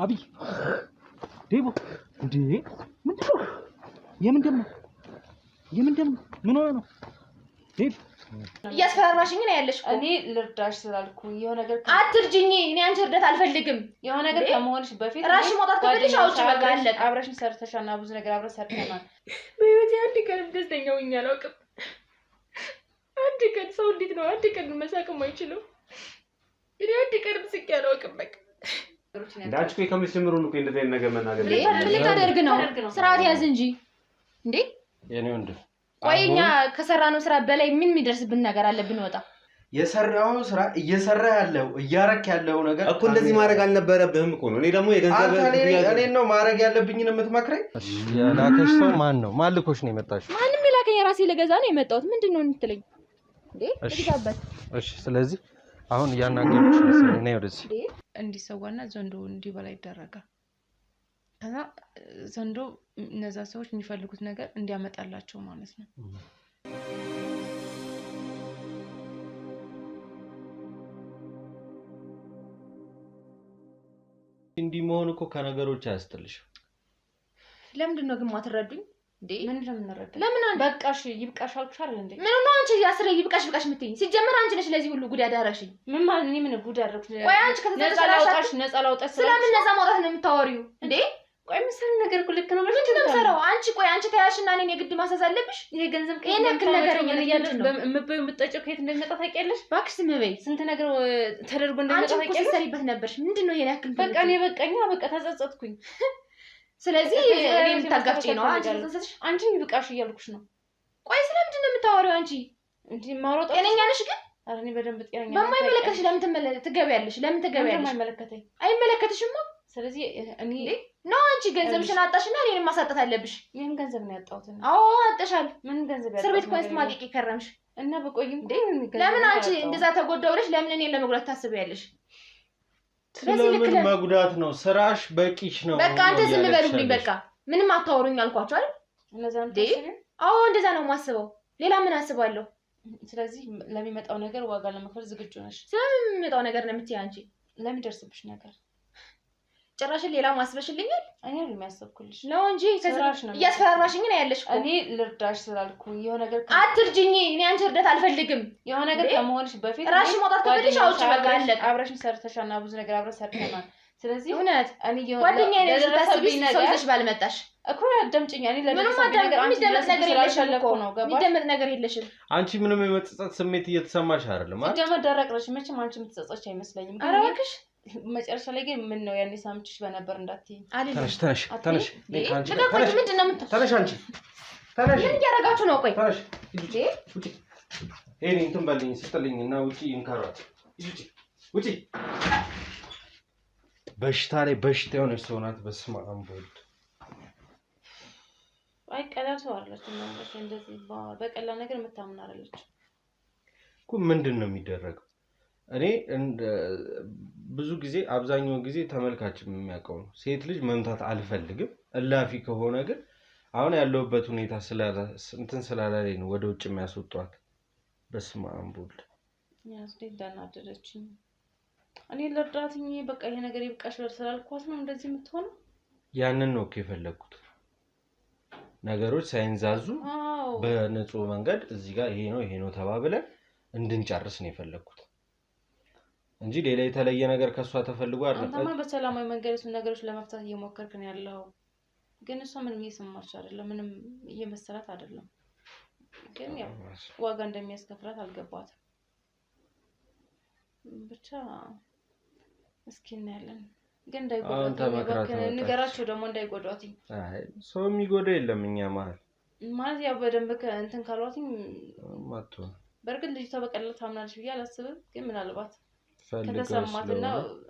አብይ ዴቦ እንዴ ምንድነው የምን ደም ምን ሆነ ነው ዴብ እያስፈራራሽኝ ነው ያለሽ እኔ ልርዳሽ ስላልኩኝ የሆነ ነገር አትርጂኝ እኔ አንቺ እርዳታ አልፈልግም የሆነ ነገር ከመሆንሽ በፊት ራሽ መውጣት ከፈለግሽ አውጪ በቃ አለቀ አብረሽን ሰርተሻና ብዙ ነገር አብረን ሰርተናል በህይወቴ አንድ ቀን ደስተኛ ሆኜ አላውቅም አንድ ቀን ሰው እንዴት ነው አንድ ቀን መሳቅም አይችልም እኔ አንድ ቀን ምስቅ አላውቅም በቃ እንዳልኩ ከመጀመሩ ነው እንደዚህ አይነት ነገር መናገር ምን ታደርግ ነው ስርዓት ያዝ እንጂ እንዴ የኔ ወንድ ቆይኛ ከሰራነው ስራ በላይ ምን የሚደርስብን ነገር አለብን ወጣ የሰራው ስራ እየሰራ ያለው እያረክ ያለው ነገር እኮ እንደዚህ ማድረግ አልነበረብህም እኮ ነው እኔ ደግሞ የገንዘብ እኔ ነው ማድረግ ያለብኝን የምትመክረኝ ያላከሽ ሰው ማን ነው ማልኮሽ ነው የመጣሽው ማንንም የላከኝ ራሴ ለገዛ ነው የመጣሁት ምንድነው እንትለኝ እንዴ ልጋበት እሺ ስለዚህ አሁን ያናገርኩሽ መሰለኝ ነይ ወደዚህ እንዲሰዋና ዘንዶ እንዲበላ ይደረጋል ከዛ ዘንዶ እነዛ ሰዎች የሚፈልጉት ነገር እንዲያመጣላቸው ማለት ነው እንዲህ መሆን እኮ ከነገሮች አያስጥልሽ ለምንድን ነው ግን ማትረዱኝ እንዴ ምን ለምንረዳ ለምን በቃሽ ይብቃሽ አልኩሽ አይደል እንዴ ምን ነው አንቺ ያስረ ይብቃሽ ምትይኝ ሲጀመር አንቺ ነሽ ለዚህ ሁሉ ጉድ ያዳረሽኝ ምን ማለት ነው ምን ጉድ አደረኩሽ ቆይ አንቺ ከተተላላሽ ነፃ ላውጣሽ ስለምን ነፃ ማውጣት ነው የምታወሪው እንዴ ቆይ ምንም ነገር እኮ ልክ ነው ምንድን ነው የምሰራው አንቺ ቆይ አንቺ ታያሽና እኔን የግድ ማሳዝ አለብሽ ይሄ ገንዘብ ይሄን ያክል ነገር እያለሽ በምበዩ የምትጠጪው ከየት እንደሚመጣ ታውቂያለሽ እባክሽ ዝም በይ ስንት ነገር ተደርጎ እንደሚመጣ ታውቂያለሽ አንቺ ሰሪበት ነበርሽ ምንድነው ይሄን ያክል በቃ እኔ በቃኛ በቃ ተጸጸትኩኝ ስለዚህ እኔ የምታጋፍጪኝ ነው አንቺ ተጸጸትሽ አንቺ ይብቃሽ እያልኩሽ ነው ቆይ ስለምንድን ነው የምታወሪው አንቺ እንዴ ማውራጣ ጤነኛ ነሽ ግን ኧረ እኔ በደንብ ጤነኛ ነኝ በማይመለከትሽ ለምን ትገቢያለሽ ለምን ትገቢያለሽ አይመለከተኝ አይመለከትሽማ ስለዚህ እኔ ነው አንቺ ገንዘብሽን አጣሽና እኔንም ማሳጣት አለብሽ ይሄን ገንዘብ ነው ያጣሁት አዎ አጣሻል ምን ገንዘብ ያጣሁት እስር ቤት ቆይስ ማቂቂ ከረምሽ እና በቆይም ለምን አንቺ እንደዛ ተጎዳው ብለሽ ለምን እኔን ለመጉዳት ታስቢያለሽ ስለምን መጉዳት ነው ስራሽ በቂሽ ነው በቃ አንተ ዝም በሉልኝ በቃ ምንም አታወሩኝ አልኳችሁ አይደል እነዛን አዎ እንደዛ ነው ማስበው ሌላ ምን አስባለሁ ስለዚህ ለሚመጣው ነገር ዋጋ ለመክፈል ዝግጁ ነሽ ስለምን የሚመጣው ነገር ነው የምትይ አንቺ ለሚደርስብሽ ነገር ጭራሽ ሌላ ማስበሽልኛል እኔ ለሚያስብኩልሽ ነው እንጂ እያስፈራራሽኝ ነው ያለሽ እኔ ልርዳሽ ስላልኩኝ የሆነ ነገር አትርጂኝ እኔ አንቺ እርዳታ አልፈልግም የሆነ ነገር ከመሆንሽ በፊት ራሽ መውጣት ከፈለግሽ አውጪ በቃ አለቀ አብረሽን ሰርተሻና ብዙ ነገር አብረን ሰርተናል ስለዚህ እውነት እኔ ጓደኛዬ ነሽ ታስቢኝ ሰው ይዘሽ ባልመጣሽ እኮ አዳምጪኝ እኔ ምንም የሚደመጥ ነገር የለሽም እኮ የሚደመጥ ነገር የለሽም አንቺ ምንም የመጸጸት ስሜት እየተሰማሽ አይደለም አይደል ደም ደረቅሽ መቼም አንቺ የምትጸጸች አይመስለኝም ኧረ እባክሽ መጨረሻ ላይ ግን ምን ነው ያኔ ሳምችሽ በነበር እንዳትዪ ተነሽ ምንድነው ተነሽ አንቺ ተነሽ ምን እያደረጋችሁ ነው ቆይ ተነሽ ውጪ እኔ እንትን በልኝ ስጥልኝና ውጪ ይንከሯት ውጪ በሽታ ላይ በሽታ የሆነች ሰው ናት በስመ አብ ወልድ አይ ቀላል ሰው አይደለችም ማለት እንደዚህ በቀላል ነገር የምታምን አይደለች እኮ ምንድነው የሚደረገው እኔ ብዙ ጊዜ አብዛኛው ጊዜ ተመልካችም የሚያውቀው ነው ሴት ልጅ መምታት አልፈልግም እላፊ ከሆነ ግን አሁን ያለውበት ሁኔታ እንትን ስላላለኝ ነው ወደ ውጭ የሚያስወጣት በስመ አብ ወልድ ያስደግ ዳናደረችኝ እኔ ለርዳትኝ በቃ ይሄ ነገር ይብቃሽ ስላልኳት ነው እንደዚህ የምትሆነው ያንን ነው እኮ የፈለኩት ነገሮች ሳይንዛዙ በንጹህ መንገድ እዚህ ጋር ይሄ ነው ተባብለን እንድንጨርስ ነው የፈለኩት እንጂ ሌላ የተለየ ነገር ከሷ ተፈልጎ አይደለም አንተማ በሰላማዊ መንገድ እሱ ነገሮች ለመፍታት እየሞከርክ ነው ያለው ግን እሷ ምንም እየሰማች አይደለም ምንም እየመሰላት አይደለም ግን ያው ዋጋ እንደሚያስከፍላት አልገባትም ብቻ እስኪ እናያለን ግን እንዳይጎዳት ንገራቸው ደግሞ እንዳይጎዳት አይ ሰው የሚጎዳ የለም እኛ ማለት ያው በደንብ እንትን ካልዋትኝ ማጥቶ በርግጥ ልጅቷ በቀላሉ ታምናለች ብዬ አላስብም ግን ምናልባት ከተሰማትና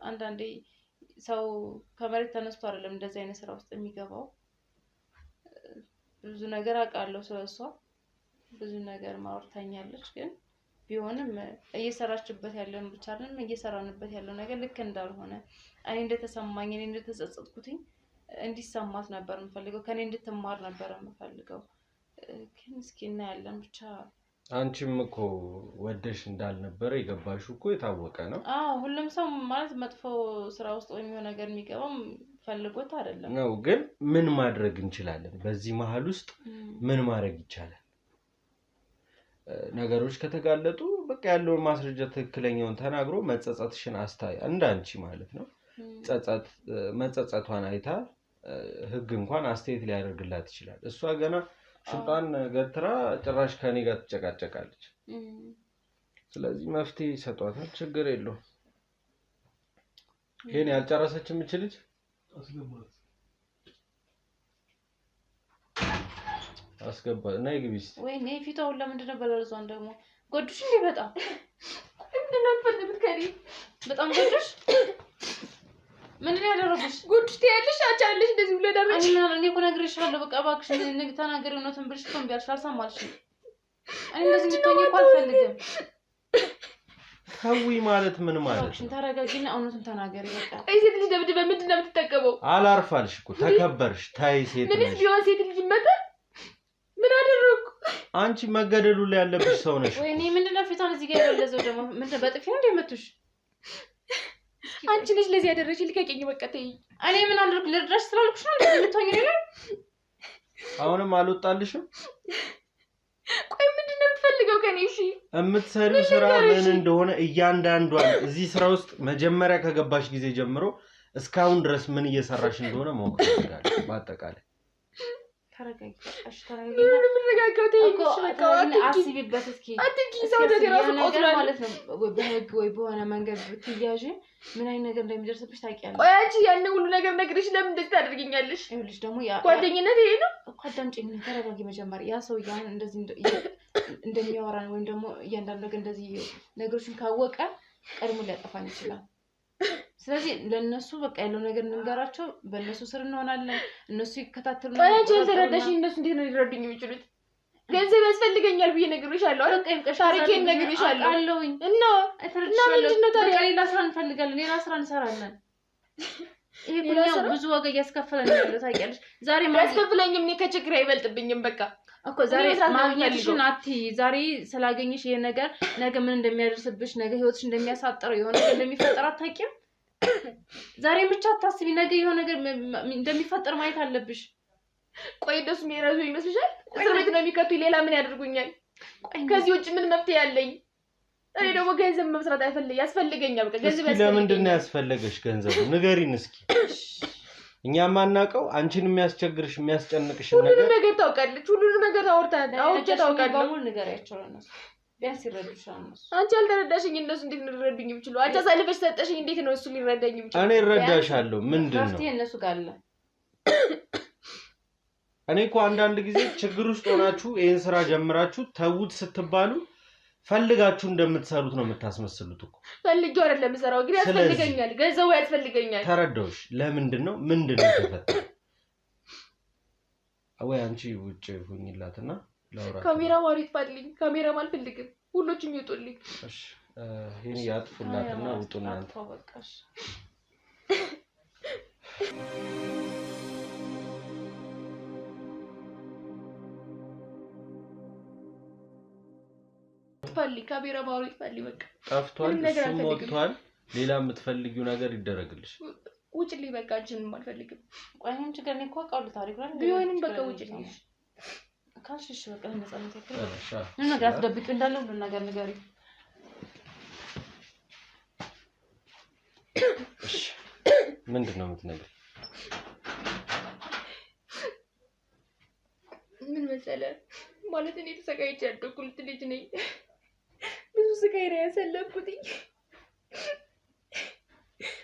አንዳንዴ ሰው ከመሬት ተነስቶ አይደለም እንደዚህ አይነት ስራ ውስጥ የሚገባው ብዙ ነገር አውቃለሁ ስለሷ ብዙ ነገር ማውርታኛለች ግን ቢሆንም እየሰራችበት ያለው ብቻ አይደለም እየሰራንበት ያለው ነገር ልክ እንዳልሆነ እኔ እንደተሰማኝ እኔ እንደተጸጸትኩኝ እንዲሰማት ነበር የምፈልገው ከኔ እንድትማር ነበር የምፈልገው ግን እስኪ እናያለን ብቻ አንቺም እኮ ወደሽ እንዳልነበረ የገባሽው እኮ የታወቀ ነው። ሁሉም ሰው ማለት መጥፎ ስራ ውስጥ ወይም የሆነ ነገር የሚገባው ፈልጎት አይደለም ነው። ግን ምን ማድረግ እንችላለን? በዚህ መሀል ውስጥ ምን ማድረግ ይቻላል? ነገሮች ከተጋለጡ በቃ ያለውን ማስረጃ ትክክለኛውን ተናግሮ መጸጸትሽን አስታይ እንዳንቺ ማለት ነው። መጸጸቷን አይታ ህግ እንኳን አስተያየት ሊያደርግላት ይችላል። እሷ ገና ሽንጣን ገትራ ጭራሽ ከኔ ጋር ትጨቃጨቃለች። ስለዚህ መፍትሄ ይሰጧታል፣ ችግር የለውም። ይሄን ያልጨረሰች የምችልች አስገባ እና ይግቢስ ወይ ነይ ፊቷው ለምንድን ነው በለርዟን ደግሞ ጎድሽ እንዴ? በጣም ምንድን ነው ፈልግት ከሪ በጣም ጎድሽ ምንድን ያደረጉሽ? ጉድሽ ትያለሽ አቻለሽ እንደዚህ ብለ ዳርሽ እኔ እኮ ነግሬሻለሁ። በቃ እባክሽ ተናገሪ፣ እውነቱን ብለሽ ተንቢያልሽ አልሰማልሽም። እኔ እንደዚህ እንድትሆኚ እኮ አልፈልግም። ታዊ ማለት ምን ማለት ነው? ተረጋጊና እውነቱን ተናገሪ። በቃ ሴት ልጅ ደብድበ ምንድን ነው የምትጠቀመው? አላርፋልሽ እኮ ተከበርሽ። ታይ ሴት ልጅ ምንስ ቢሆን ሴት ልጅ መጣ ምን አደረኩ? አንቺ መገደሉ ላይ ያለብሽ ሰው ነሽ። ወይኔ ምንድን ነው ፊቷን እዚህ ጋር ያለዘው ደግሞ ምንድን በጥፊ እንደ መቱሽ? አንቺ ልጅ ለዚህ ያደረሽ ልቀቂኝ በቃ ተይ። እኔ ምን አደረኩ? ልድረስ ስላልኩሽ ነው እንደዚህ የምትሆኚ ነው? አሁንም አልወጣልሽም? ቆይ ምንድን ነው የምትፈልገው ከኔ? እሺ የምትሰሪው ስራ ምን እንደሆነ እያንዳንዷን እዚህ ስራ ውስጥ መጀመሪያ ከገባሽ ጊዜ ጀምሮ እስካሁን ድረስ ምን እየሰራሽ እንደሆነ ማወቅ ፈልጋለሁ። በአጠቃላይ ተረጋጊ። ምን ረጋጋው ተይሽ በቃ አስቢበት እስኪ። አትንኪ ሰው ደራሱ ቆጥሯል ማለት ነው። በህግ ወይ በሆነ መንገድ ብትያዥ ምን አይነት ነገር እንደሚደርስብሽ ታውቂያለሽ። ቆይ አንቺ ያን ሁሉ ነገር ነግረሽ ለምን እንደዚህ ታደርጊኛለሽ? ይኸውልሽ ደግሞ ያ ጓደኝነት ይሄ ነው እኮ። አዳምጪኝ፣ ተረጋጊ መጀመሪያ። ያ ሰው ያን እንደዚህ እንደሚያወራን ወይም ደግሞ እያንዳንዱ ነገር እንደዚህ ነገሮችን ካወቀ ቀድሞ ሊያጠፋን ይችላል። ስለዚህ ለነሱ በቃ ያለው ነገር እንንገራቸው፣ በእነሱ ስር እንሆናለን፣ እነሱ ይከታተሉናል። ቆይ አንቺ ተረዳሽኝ? እነሱ እንዴት ነው ሊረዱኝ የሚችሉት? ገንዘብ ያስፈልገኛል ብዬ ነግሬሻለሁ አይደል? ታሪኬን ነግሬሻለሁ አለውኝ እና ምንድነው ታዲያ? ሌላ ስራ እንፈልጋለን፣ ሌላ ስራ እንሰራለን። ይሄ ሁሉ ብዙ ዋጋ እያስከፈለን ያለው ታውቂያለሽ። ዛሬ ያስከፍለኝም እኔ ከችግር አይበልጥብኝም። በቃ እኮ ዛሬ ማግኘትሽን አትይ። ዛሬ ስላገኘሽ ይሄ ነገር ነገ ምን እንደሚያደርስብሽ፣ ነገ ህይወትሽ እንደሚያሳጥረው የሆነ ነገር እንደሚፈጠር አታውቂም። ዛሬ ብቻ አታስቢ፣ ነገ የሆነ ነገር እንደሚፈጠር ማየት አለብሽ። ቆይ ደስ የሚረዙ ይመስልሻል? እስር ቤት ነው የሚከቱኝ፣ ሌላ ምን ያደርጉኛል? ከዚህ ውጭ ምን መፍትሄ ያለኝ? እኔ ደግሞ ገንዘብ መስራት ያስፈልገኛል። በቃ ገንዘብ ያስፈልገኛል። ለምንድን ነው ያስፈልገሽ ገንዘቡ? ንገሪን እስኪ። እኛ ማናውቀው አንቺን የሚያስቸግርሽ የሚያስጨንቅሽ ነገር ታውቃለች። ሁሉንም ነገር ታውቃለች። በሙሉ ንገሪያቸው ለእነሱ ቢያንስ ይረዱሻል። እነሱ አንቺ አልተረዳሽኝ፣ እነሱ እንዴት ነው ሊረዱኝ የሚችሉ? አንቺ አሳልፈሽ ሰጠሽኝ፣ እንዴት ነው እሱ ሊረዳኝ የሚችሉ? እኔ እረዳሻለሁ። ምንድን ነው መፍትሄ እነሱ ጋር አለ። እኔ እኮ አንዳንድ ጊዜ ችግር ውስጥ ሆናችሁ ይሄን ስራ ጀምራችሁ ተውት ስትባሉ ፈልጋችሁ እንደምትሰሩት ነው የምታስመስሉት እኮ። ፈልጌው አይደለም የምሰራው፣ ግን ያስፈልገኛል፣ ገንዘቡ ያስፈልገኛል። ተረዳሁሽ። ለምንድን ነው የተፈጠረው? ወይ አንቺ ውጭ ሁኝላትና ላውራ። ካሜራ ማሪ ይጥፋልኝ። ካሜራ አልፈልግም፣ ሁሎችም ይውጡልኝ። እሺ ይሄን ያጥፉላትና ውጡና ተወቀሽ። ይጥፋልኝ፣ ካሜራ ማሪ ይጥፋልኝ። በቃ ጠፍቷል፣ እሱም ወጥቷል። ሌላ የምትፈልጊው ነገር ይደረግልሽ። ውጭልኝ በቃ። አንቺንም አልፈልግም። ቆይ አንቺ ጋር ነው እኮ አውቃለሁ ታሪክ ነው ቢሆንም በቃ ውጭልኝ ካልሽሽ በቃ ነፃነት ያክል ምን ነገር አትደብቂ እንዳለው ሁሉ ነገር ንገሪ። እሺ ምንድን ነው የምትነግሪኝ? ምን መሰለህ ማለት እኔ ተሰቃይቼ ያደኩት ልጅ ነኝ። ብዙ ስቃይ ነው ያሳለፍኩት።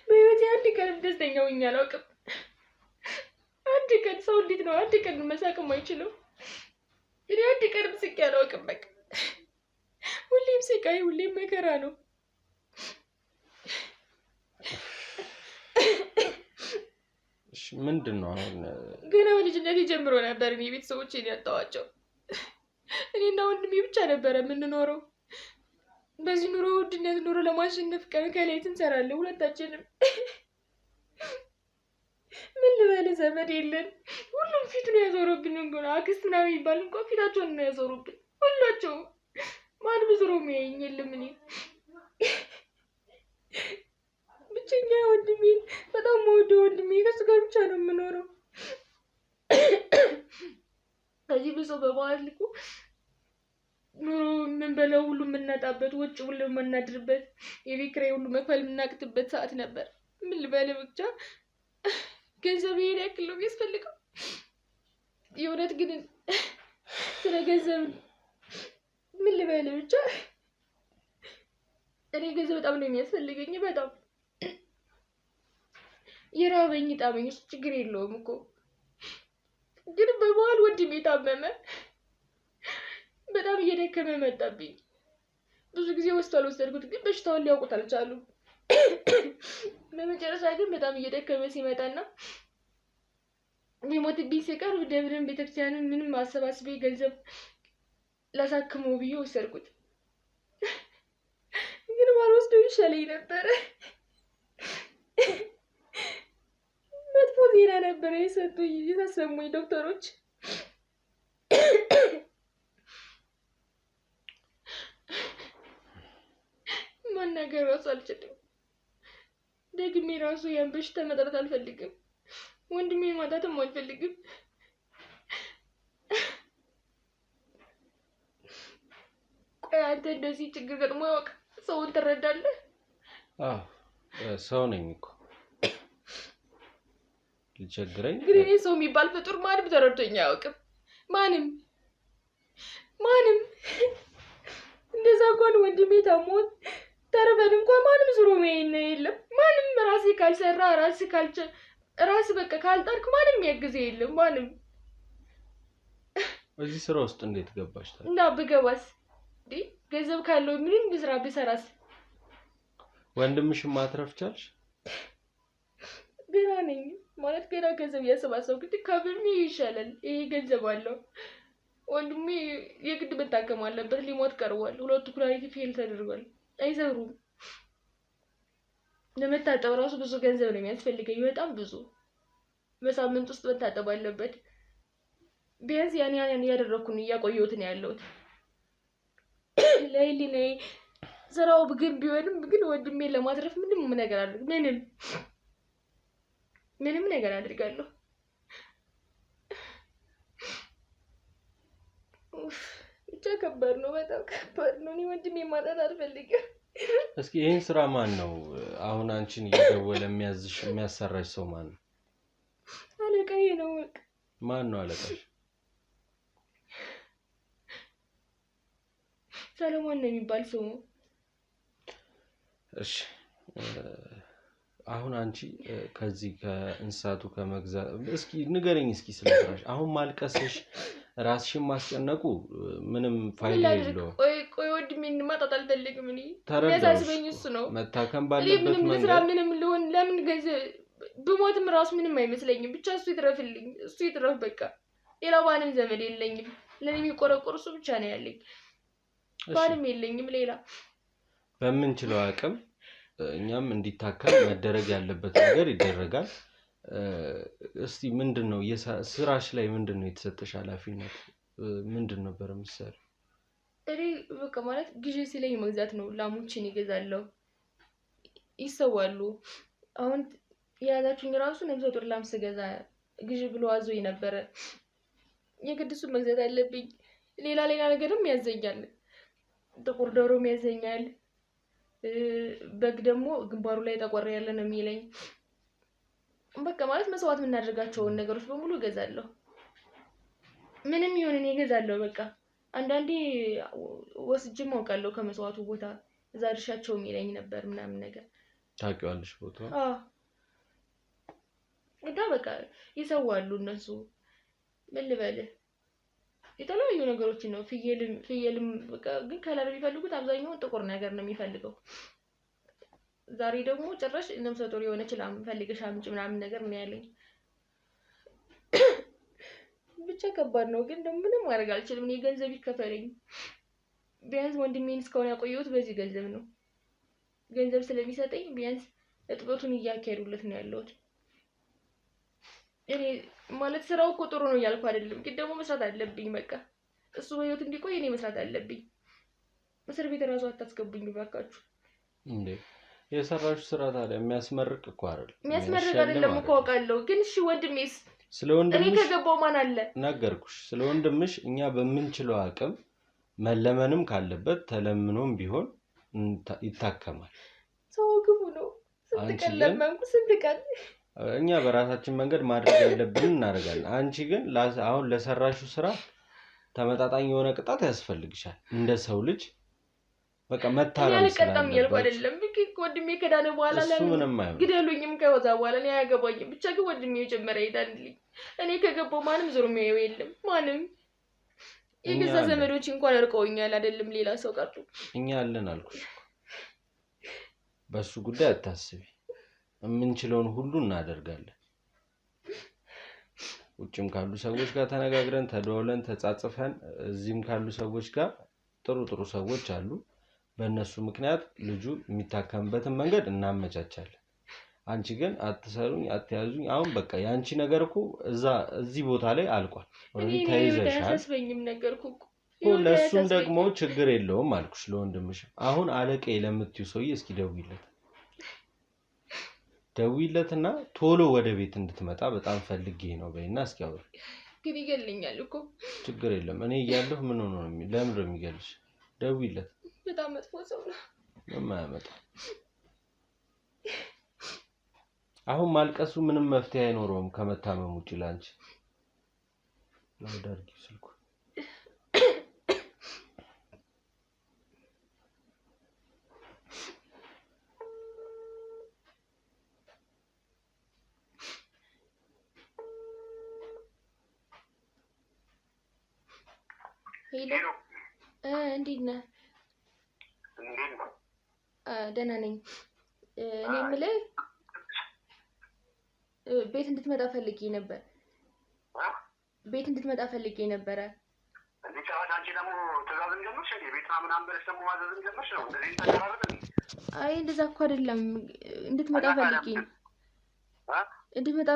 በህይወቴ አንድ ቀንም ደስተኛ ሆኜ አላውቅም። አንድ ቀን ሰው እንዴት ነው አንድ ቀን መሳቅ የማይችለው? እኔ አንድ ቀንም ስቄ አላውቅም። በቃ ሁሌም ስቃይ፣ ሁሌም መከራ ነው። እሺ ምንድን ነው አሁን? ገና በልጅነቴ ጀምሮ ነበር እኔ ቤተሰቦቼን ያጣኋቸው። እኔና ወንድሜ ብቻ ነበረ የምንኖረው። በዚህ ኑሮ ውድነት ኑሮ ለማሸነፍ ቀን ከሌት እንሰራለን ሁለታችንም። ምን ልበልህ ዘመድ የለን። ሁሉም ፊቱን ያዞሩብን። እንኳን አክስት ምናምን የሚባል እንኳን ፊታቸውን ነው ያዞሩብን ሁላቸውም። ማንም ዞሮ የሚያየኝ የለም። እኔ ብቸኛ ወንድሜ በጣም የምወደው ወንድሜ ከሱ ጋር ብቻ ነው የምኖረው። ከዚህ ብዙ በበዓል እኮ ኑሮ የምንበላው ሁሉ የምናጣበት፣ ውጭ ሁሉ የምናድርበት፣ የቤት ኪራይ ሁሉ መክፈል የምናቅትበት ሰዓት ነበር። ምን ልበል ብቻ ገንዘብ ይሄን ያክል ነው የሚያስፈልገው። የእውነት ግን ስለ ገንዘብ ምን ልበል ብቻ እኔ ገንዘብ በጣም ነው የሚያስፈልገኝ። በጣም የራበኝ ጣመኝ እሱ ችግር የለውም እኮ። ግን በበዓል ወንድሜ ታመመ። በጣም እየደከመ መጣብኝ። ብዙ ጊዜ ሆስፒታል ወሰድኩት፣ ግን በሽታውን ሊያውቁት አልቻሉም። በመጨረሻ ግን በጣም እየደከመ ሲመጣና ሊሞትብኝ ሲቀርብ ደብረን ቤተክርስቲያንን ምንም አሰባስቤ ገንዘብ ላሳክመው ብዬ ወሰድኩት። ግን ባልወስደው ይሻለኝ ነበረ። መጥፎ ዜና ነበረ የሰጡኝ የታሰሙኝ ዶክተሮች። መናገር ራሱ አልችልም። ደግሜ ራሱ ያን በሽታ መጥራት አልፈልግም። ወንድሜን ማጣትም አልፈልግም። ቆይ አንተ እንደዚህ ችግር ገጥሞ ያውቅ ሰውን ትረዳለህ? አዎ ሰው ነኝ እኮ ሊቸግረኝ። ግን እኔ ሰው የሚባል ፍጡር ማንም ተረድቶኝ አያውቅም። ማንም እንደዛ እንኳን ወንድሜ ታሞ ተርበን እንኳን ማንም ዙሮ የሚያየን የለም። ማንም ራሴ ካልሰራ ራስ በቃ ካልጣርክ ማንም ያግዘ የለም። ማንም እዚህ ስራ ውስጥ እንዴት ገባሽ ታዲያ? እና ብገባስ እንዴ ገንዘብ ካለው ምንም ብስራ ብሰራስ? ወንድምሽን ማትረፍ ቻልሽ? ገና ነኝ ማለት ገና ገንዘብ እያሰባሰብኩ ግን ከብርሜ ይሻላል። ይሄ ገንዘብ አለው። ወንድሜ የግድ መታከም አለበት። ሊሞት ቀርቧል። 2 ኩላሊት ፌል ተደርጓል። አይሰሩም። ለመታጠብ ራሱ ብዙ ገንዘብ ነው የሚያስፈልገኝ። በጣም ብዙ። በሳምንት ውስጥ መታጠብ አለበት። ቢያንስ ያን ያደረኩኝ እያቆየሁት ነው ያለሁት። ለይልኔ ስራው ግን ቢሆንም ግን ወንድሜን ለማትረፍ ምንም ነገር አድርግ ምንም ነገር አድርጋለሁ። ብቻ ከባድ ነው፣ በጣም ከባድ ነው። እኔ ወንድሜን ማጣት አልፈልግም። እስኪ ይሄን ስራ ማን ነው አሁን አንቺን እየደወለ የሚያሰራሽ ሰው ማን ነው? አለቃዬ ነው። ማን ነው አለቃሽ? ሰለሞን ነው የሚባል ሰው። እሺ አሁን አንቺ ከዚህ ከእንስሳቱ ከመግዛት እስኪ ንገረኝ እስኪ ስለስራሽ። አሁን ማልቀስሽ ራስሽን ማስጨነቁ ምንም ፋይዳ የለውም። ቆይ ወንድሜን ማጣት አልፈልግም። እኔ ተረዳሽ? ያሳስበኝ እሱ ነው። መታከም ባለበት ምንም መንገድ ልስራ ምንም ልሆን ለምን ገንዘብ ብሞትም ራሱ ምንም አይመስለኝም። ብቻ እሱ ይትረፍልኝ፣ እሱ ይትረፍ በቃ። ሌላ ማንም ዘመድ የለኝም። ለኔ የሚቆረቆር እሱ ብቻ ነው ያለኝ። ማንም የለኝም ሌላ። በምንችለው አቅም እኛም እንዲታከም መደረግ ያለበት ነገር ይደረጋል። እስቲ ምንድነው ስራሽ ላይ ምንድነው የተሰጠሽ ኃላፊነት? ምንድን ነበር የምትሰሪው? እኔ በቃ ማለት ግዢ ሲለኝ መግዛት ነው። ላሞችን ይገዛለሁ፣ ይሰዋሉ። አሁን የያዛችሁኝ ራሱ ነብሰ ጡር ላም ስገዛ ግዢ ብሎ አዞኝ ነበረ። የግድ እሱን መግዛት አለብኝ። ሌላ ነገርም ያዘኛል። ጥቁር ዶሮም ያዘኛል። በግ ደግሞ ግንባሩ ላይ ጠቆር ያለ ነው የሚለኝ። በቃ ማለት መስዋዕት የምናደርጋቸውን ነገሮች በሙሉ እገዛለሁ። ምንም ይሁን እኔ እገዛለሁ። በቃ አንዳንዴ ወስጅም አውቃለሁ ከመስዋዕቱ ቦታ እዛ ድርሻቸው የሚለኝ ነበር ምናምን ነገር። ታውቂዋለሽ ቦታው? አዎ እና በቃ ይሰዋሉ እነሱ። ምን ልበልህ የተለያዩ ነገሮችን ነው። ፍየልም በቃ ግን ከለር የሚፈልጉት አብዛኛውን ጥቁር ነገር ነው የሚፈልገው። ዛሬ ደግሞ ጭራሽ ነብሰ ጡር የሆነች ላም ፈልገሽ አምጪ ምናምን ነገር ነው ያለኝ። ብቻ ከባድ ነው። ግን ደግሞ ምንም ማድረግ አልችልም። እኔ ገንዘብ ይከፈለኝ። ቢያንስ ወንድሜን እስካሁን ያቆየሁት በዚህ ገንዘብ ነው። ገንዘብ ስለሚሰጠኝ ቢያንስ እጥበቱን እያካሄዱለት ነው ያለሁት። እኔ ማለት ስራው እኮ ጥሩ ነው እያልኩ አይደለም፣ ግን ደግሞ መስራት አለብኝ። በቃ እሱ በህይወት እንዲቆይ እኔ መስራት አለብኝ። እስር ቤት ራሱ አታስገቡኝ ባካችሁ። እንዴ የሰራሽ ስራ ታዲያ የሚያስመርቅ እኮ አይደል? የሚያስመርቅ አይደለም እኮ አውቃለሁ፣ ግን እሺ ወንድሜስ? ስለ ወንድምሽ እኔ ከገባው ማን አለ? ነገርኩሽ። ስለ ወንድምሽ እኛ በምንችለው አቅም መለመንም ካለበት ተለምኖም ቢሆን ይታከማል። ሰው ግቡ ነው። ስንት ቀን ለመንኩ፣ ስንት ቀን። እኛ በራሳችን መንገድ ማድረግ ያለብን እናደርጋለን። አንቺ ግን አሁን ለሰራሽው ስራ ተመጣጣኝ የሆነ ቅጣት ያስፈልግሻል እንደ ሰው ልጅ። በቃ መታረም ያልቀጣም ያልኩ አይደለም። ወንድሜ ከዳነ በኋላ ግደሉኝም ከወዛ በኋላ እኔ አያገባኝም። ብቻ ግን ወንድሜ የጀመረ ይዳንልኝ። እኔ ከገባው ማንም ዞር የሚያየው የለም። ማንም የገዛ ዘመዶች እንኳን እርቀውኛል፣ አይደለም ሌላ ሰው ቀርቶ። እኛ አለን አልኩሽ። በሱ ጉዳይ አታስቢ። የምንችለውን ሁሉ እናደርጋለን። ውጭም ካሉ ሰዎች ጋር ተነጋግረን ተደዋውለን ተጻጽፈን፣ እዚህም ካሉ ሰዎች ጋር ጥሩ ሰዎች አሉ። በእነሱ ምክንያት ልጁ የሚታከምበትን መንገድ እናመቻቻለን። አንቺ ግን አትሰሩኝ፣ አትያዙኝ። አሁን በቃ ያንቺ ነገር እኮ እዚህ ቦታ ላይ አልቋል። ኦሬዲ ተይዘሻል። ያሳስበኝም ነገርኩ እኮ ለሱም ደግሞ ችግር የለውም አልኩሽ። ለወንድምሽ አሁን አለቀ ለምትዩ ሰውዬ እስኪ ደውይለትና ቶሎ ወደ ቤት እንድትመጣ በጣም ፈልጌ ነው በይና እስኪ አውሪ። ግን ይገልኛል እኮ። ችግር የለም እኔ እያለሁ ምን ሆኖ ነው ለምን ነው የሚገልሽ? ደውይለት። በጣም መጥፎ ሰው ነው። የማያመጣ አሁን ማልቀሱ ምንም መፍትሄ አይኖረውም ከመታመም ውጪ ላንቺ። ላውዳርጊ ስልኩ ሄሎ እንዴት ነህ? ደህና ነኝ። እኔ የምልህ ቤት እንድትመጣ ፈልጌ ነበር። ቤት እንድትመጣ ፈልጌ ነበረ። አይ እንደዛ እኮ አይደለም። እንድትመጣ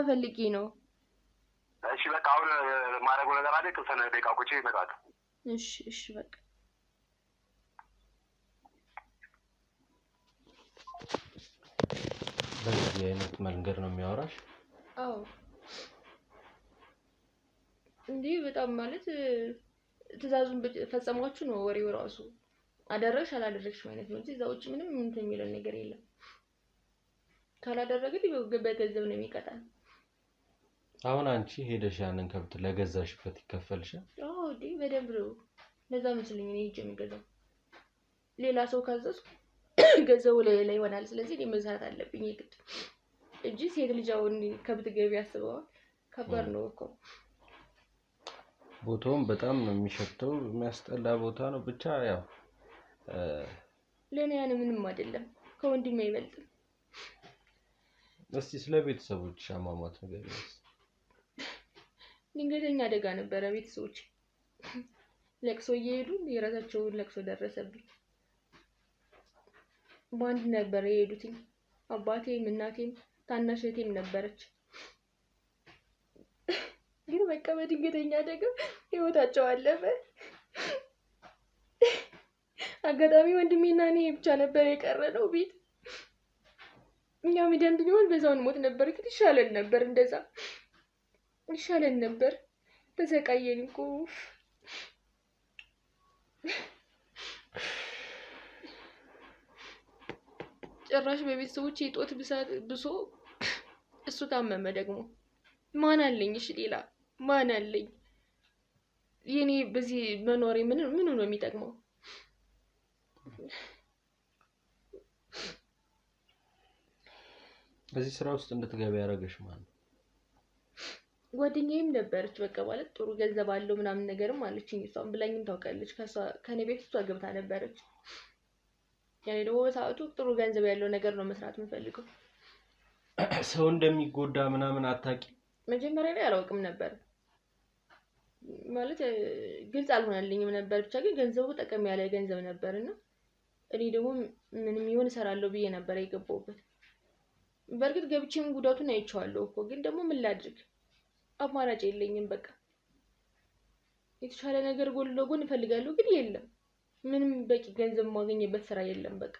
ፈልጌ ነው። እሺ በቃ አሁን ማድረገው ነገር አለ። የተወሰነ ደቂቃ ቆይቼ እመጣለሁ። እሺ በቃ በዚህ አይነት መንገድ ነው የሚያወራሽ? አዎ እንዴ በጣም ማለት ትዕዛዙን ፈጸማችሁ ነው ወሬው ራሱ። አደረግሽ አላደረግሽ ማለት ነው እንጂ እዛ ውጭ ምንም እንትን የሚለው ነገር የለም። ካላደረግን በገንዘብ ነው የሚቀጣን። አሁን አንቺ ሄደሽ ያንን ከብት ለገዛሽበት ይከፈልሻል? አዎ እንዴ በደንብ ነው። ለዛ መስለኝ እኔ ሄጄ የምገዛው። ሌላ ሰው ካዘዝኩ ገንዘቡ ላይ ይሆናል። ስለዚህ እኔ መስራት አለብኝ የግድ እንጂ ሴት ልጅ አሁን ከብት ገቢ ያስበዋል። ከባድ ነው እኮ። ቦታውም በጣም ነው የሚሸተው፣ የሚያስጠላ ቦታ ነው። ብቻ ያው ለኔ ያን ምንም አይደለም፣ ከወንድሜ አይበልጥም። እስቲ ስለ ቤተሰቦች አሟሟት ነገር ድንገተኛ አደጋ ነበረ። ቤተሰቦች ለቅሶ እየሄዱ የራሳቸውን ለቅሶ ደረሰብኝ። በአንድ ነበር የሄዱትኝ። አባቴም እናቴም ታናሽ እህቴም ነበረች። ግን በቃ በድንገተኛ አደጋ ህይወታቸው አለፈ። አጋጣሚ ወንድሜና እኔ ብቻ ነበር የቀረነው ቤት። እኛም ሄደን ቢሆን በዛው እንሞት ነበር። ግን ይሻለን ነበር፣ እንደዛ ይሻለን ነበር። ተሰቃየን እኮ። ጭራሽ በቤተሰቦቼ የጦት ብሶ እሱ ታመመ ደግሞ። ማን አለኝ? እሺ ሌላ ማን አለኝ? የኔ በዚህ መኖሬ ምን ነው የሚጠቅመው? በዚህ ስራ ውስጥ እንድትገቢ ያደረገሽ ማለት ነው? ጓደኛዬም ነበረች። በቃ ማለት ጥሩ ገንዘብ አለው ምናምን ነገርም አለችኝ። እሷም ብላኝም ታውቃለች። ከኔ ቤት እሷ ገብታ ነበረች። ያኔ ደግሞ በሰዓቱ ጥሩ ገንዘብ ያለው ነገር ነው መስራት የምፈልገው። ሰው እንደሚጎዳ ምናምን አታውቂ? መጀመሪያ ላይ አላውቅም ነበር ማለት ግልጽ አልሆነልኝም ነበር። ብቻ ግን ገንዘቡ ጠቀም ያለ ገንዘብ ነበርና እኔ ደግሞ ምንም ይሆን እሰራለሁ ብዬ ነበር የገባሁበት። በእርግጥ ገብቼም ጉዳቱን አይቼዋለሁ እኮ። ግን ደግሞ ምን ላድርግ? አማራጭ የለኝም። በቃ የተሻለ ነገር ጎን ለጎን እፈልጋለሁ፣ ግን የለም። ምንም በቂ ገንዘብ ማግኘበት ስራ የለም በቃ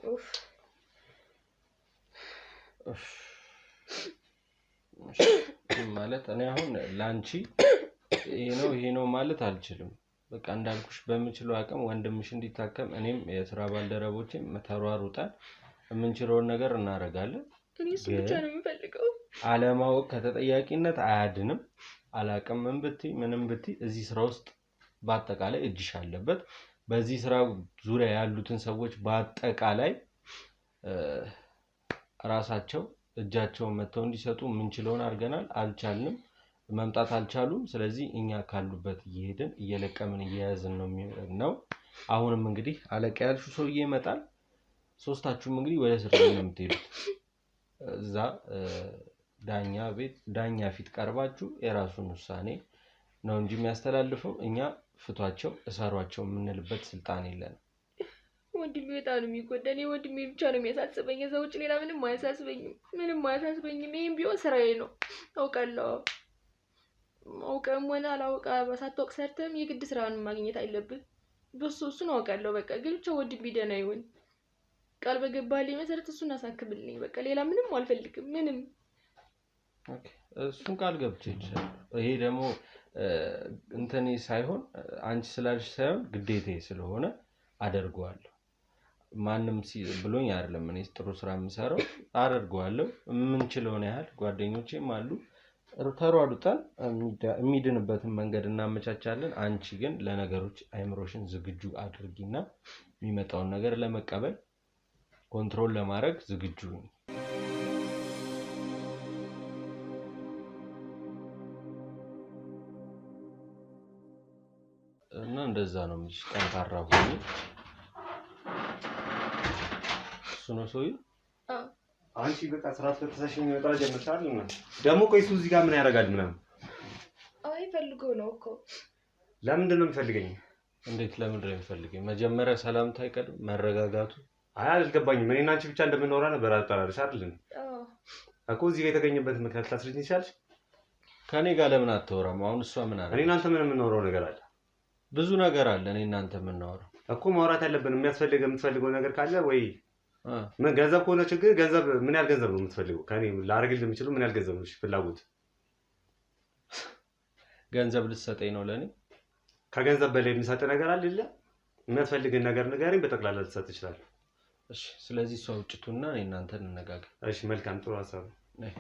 ኡፍ ማለት እኔ አሁን ላንቺ ይሄ ነው ማለት አልችልም በቃ እንዳልኩሽ በምችለው አቅም ወንድምሽ እንዲታከም እኔም የሥራ ባልደረቦቼም ተሯሩጠን የምንችለውን ነገር እናደርጋለን እኔ እሱ ብቻ ነው የምፈልገው አለማወቅ ከተጠያቂነት አያድንም አላቅም ምንም ብትይ እዚህ ስራ ውስጥ በአጠቃላይ እጅሽ አለበት በዚህ ስራ ዙሪያ ያሉትን ሰዎች በአጠቃላይ ራሳቸው እጃቸውን መተው እንዲሰጡ ምንችለውን አድርገናል አልቻልንም መምጣት አልቻሉም ስለዚህ እኛ ካሉበት እየሄድን እየለቀምን እየያዝን ነው አሁንም እንግዲህ አለቃ ያልሹ ሰውዬ ይመጣል ሶስታችሁም እንግዲህ ወደ ስራ ነው የምትሄዱት እዛ ዳኛ ፊት ቀርባችሁ የራሱን ውሳኔ ነው እንጂ የሚያስተላልፈው እኛ ፍቷቸው እሰሯቸው የምንልበት ስልጣን የለንም ወንድሜ በጣም ነው የሚጎዳኝ ወንድሜ ብቻ ነው የሚያሳስበኝ እዛ ውጭ ሌላ ምንም አያሳስበኝም ይሄም ቢሆን ስራዬ ነው አውቃለሁ አውቀም ሆነ አላውቃ ሳትወቅ ሰርተም የግድ ስራን ማግኘት አይለብህ እሱን አውቃለሁ በቃ ግን ብቻ ወንድሜ ደህና ይሁን ቃል በገባልኝ መሰረት እሱን አሳክምልኝ በቃ ሌላ ምንም አልፈልግም ምንም ኦኬ እሱን ቃል ገብቼልሻለሁ ይሄ ደግሞ እንተኔ ሳይሆን አንቺ ስላልሽ ሳይሆን ግዴታዬ ስለሆነ አደርገዋለሁ ማንም ብሎኝ አይደለም እኔ ጥሩ ስራ የምሰራው አደርገዋለሁ የምንችለውን ያህል ጓደኞቼም አሉ ተሯሩጠን የሚድንበትን መንገድ እናመቻቻለን አንቺ ግን ለነገሮች አይምሮሽን ዝግጁ አድርጊና የሚመጣውን ነገር ለመቀበል ኮንትሮል ለማድረግ ዝግጁ ነኝ እና እንደዛ ነው ምንሽ ጠንካራ ሆኜ እሱ ነው ሰውዬ አንቺ በቃ ስራ ተተሰሽኝ ወጣ ጀምርሻል እና ደግሞ ቆይ እዚህ ጋር ምን ያደርጋል ምናምን አይ ፈልጎ ነው እኮ ለምንድን ነው የሚፈልገኝ እንዴት ለምንድን ነው የሚፈልገኝ መጀመሪያ ሰላምታ አይቀድም መረጋጋቱ አይ አልገባኝም እኔና አንቺ ብቻ እንደምንኖራ ነበር አጣራርሽ አይደል እኮ እዚህ ጋር የተገኘበት ምክንያት ታስረጅኝ ይችላልሽ ከኔ ጋር ለምን አትወራም አሁን እሷ ምን አለ እኔና አንተ ምን የምንኖረው ነገር አለ ብዙ ነገር አለ እኔ እናንተ የምናወራው እኮ ማውራት ያለብን የምትፈልገው ነገር ካለ ወይ ምን ገንዘብ ከሆነ ችግር ገንዘብ ምን ያህል ገንዘብ ነው የምትፈልገው ከኔ ላደርግልህ የምችለው ምን ያህል ገንዘብ ነው ፍላጎት ገንዘብ ልትሰጠኝ ነው ለኔ ከገንዘብ በላይ የሚሰጥ ነገር አለ አይደል የሚያስፈልግን ነገር ንገረኝ በጠቅላላ ልትሰጥ ይችላል እሺ ስለዚህ እሷ ውጭቱና እኔ እናንተ እንነጋገር እሺ መልካም ጥሩ ሀሳብ ነይ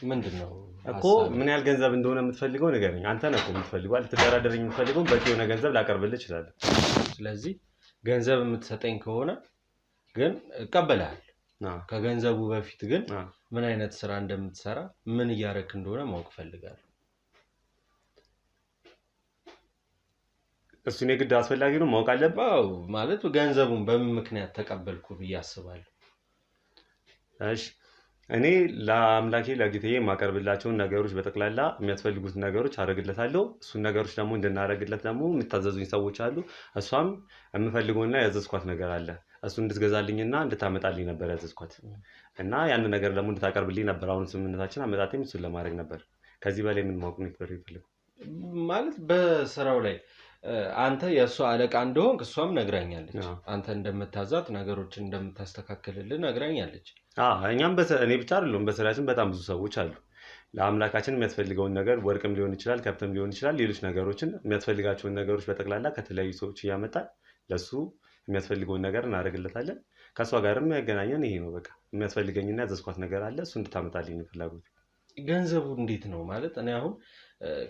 ምንድነው እኮ ምን ያህል ገንዘብ እንደሆነ የምትፈልገው ንገረኝ አንተ ነህ እኮ የምትፈልገው ልትደራደረኝ የምትፈልገው በቂ የሆነ ገንዘብ ላቀርብልህ እችላለሁ ስለዚህ ገንዘብ የምትሰጠኝ ከሆነ ግን እቀበልሃለሁ ከገንዘቡ በፊት ግን ምን አይነት ስራ እንደምትሰራ ምን እያረክ እንደሆነ ማወቅ ፈልጋለሁ እሱን የግድ አስፈላጊ ነው ማወቅ አለብህ ማለት ገንዘቡን በምን ምክንያት ተቀበልኩ ብዬ አስባለሁ እሺ እኔ ለአምላኬ ለጌታዬ ማቀርብላቸውን ነገሮች በጠቅላላ የሚያስፈልጉት ነገሮች አደርግለታለሁ እሱን ነገሮች ደግሞ እንድናደርግለት ደግሞ የምታዘዙኝ ሰዎች አሉ እሷም የምፈልገውና ያዘዝኳት ነገር አለ እሱ እንድትገዛልኝና እንድታመጣልኝ ነበር ያዘዝኳት እና ያን ነገር ደግሞ እንድታቀርብልኝ ነበር አሁን ስምምነታችን አመጣጤም እሱን ለማድረግ ነበር ከዚህ በላይ ምን ማወቅ ነው ይፈልጋል ማለት በስራው ላይ አንተ የእሷ አለቃ እንደሆንክ እሷም ነግራኛለች አንተ እንደምታዛት ነገሮችን እንደምታስተካክልልህ ነግራኛለች እኛም እኔ ብቻ አይደለም በስራችን በጣም ብዙ ሰዎች አሉ ለአምላካችን የሚያስፈልገውን ነገር ወርቅም ሊሆን ይችላል ከብትም ሊሆን ይችላል ሌሎች ነገሮችን የሚያስፈልጋቸውን ነገሮች በጠቅላላ ከተለያዩ ሰዎች እያመጣን ለሱ የሚያስፈልገውን ነገር እናደርግለታለን ከሷ ጋርም ያገናኘን ይሄ ነው በቃ የሚያስፈልገኝና ያዘዝኳት ነገር አለ እሱ እንድታመጣልኝ ፍላጎት ገንዘቡ እንዴት ነው ማለት እኔ አሁን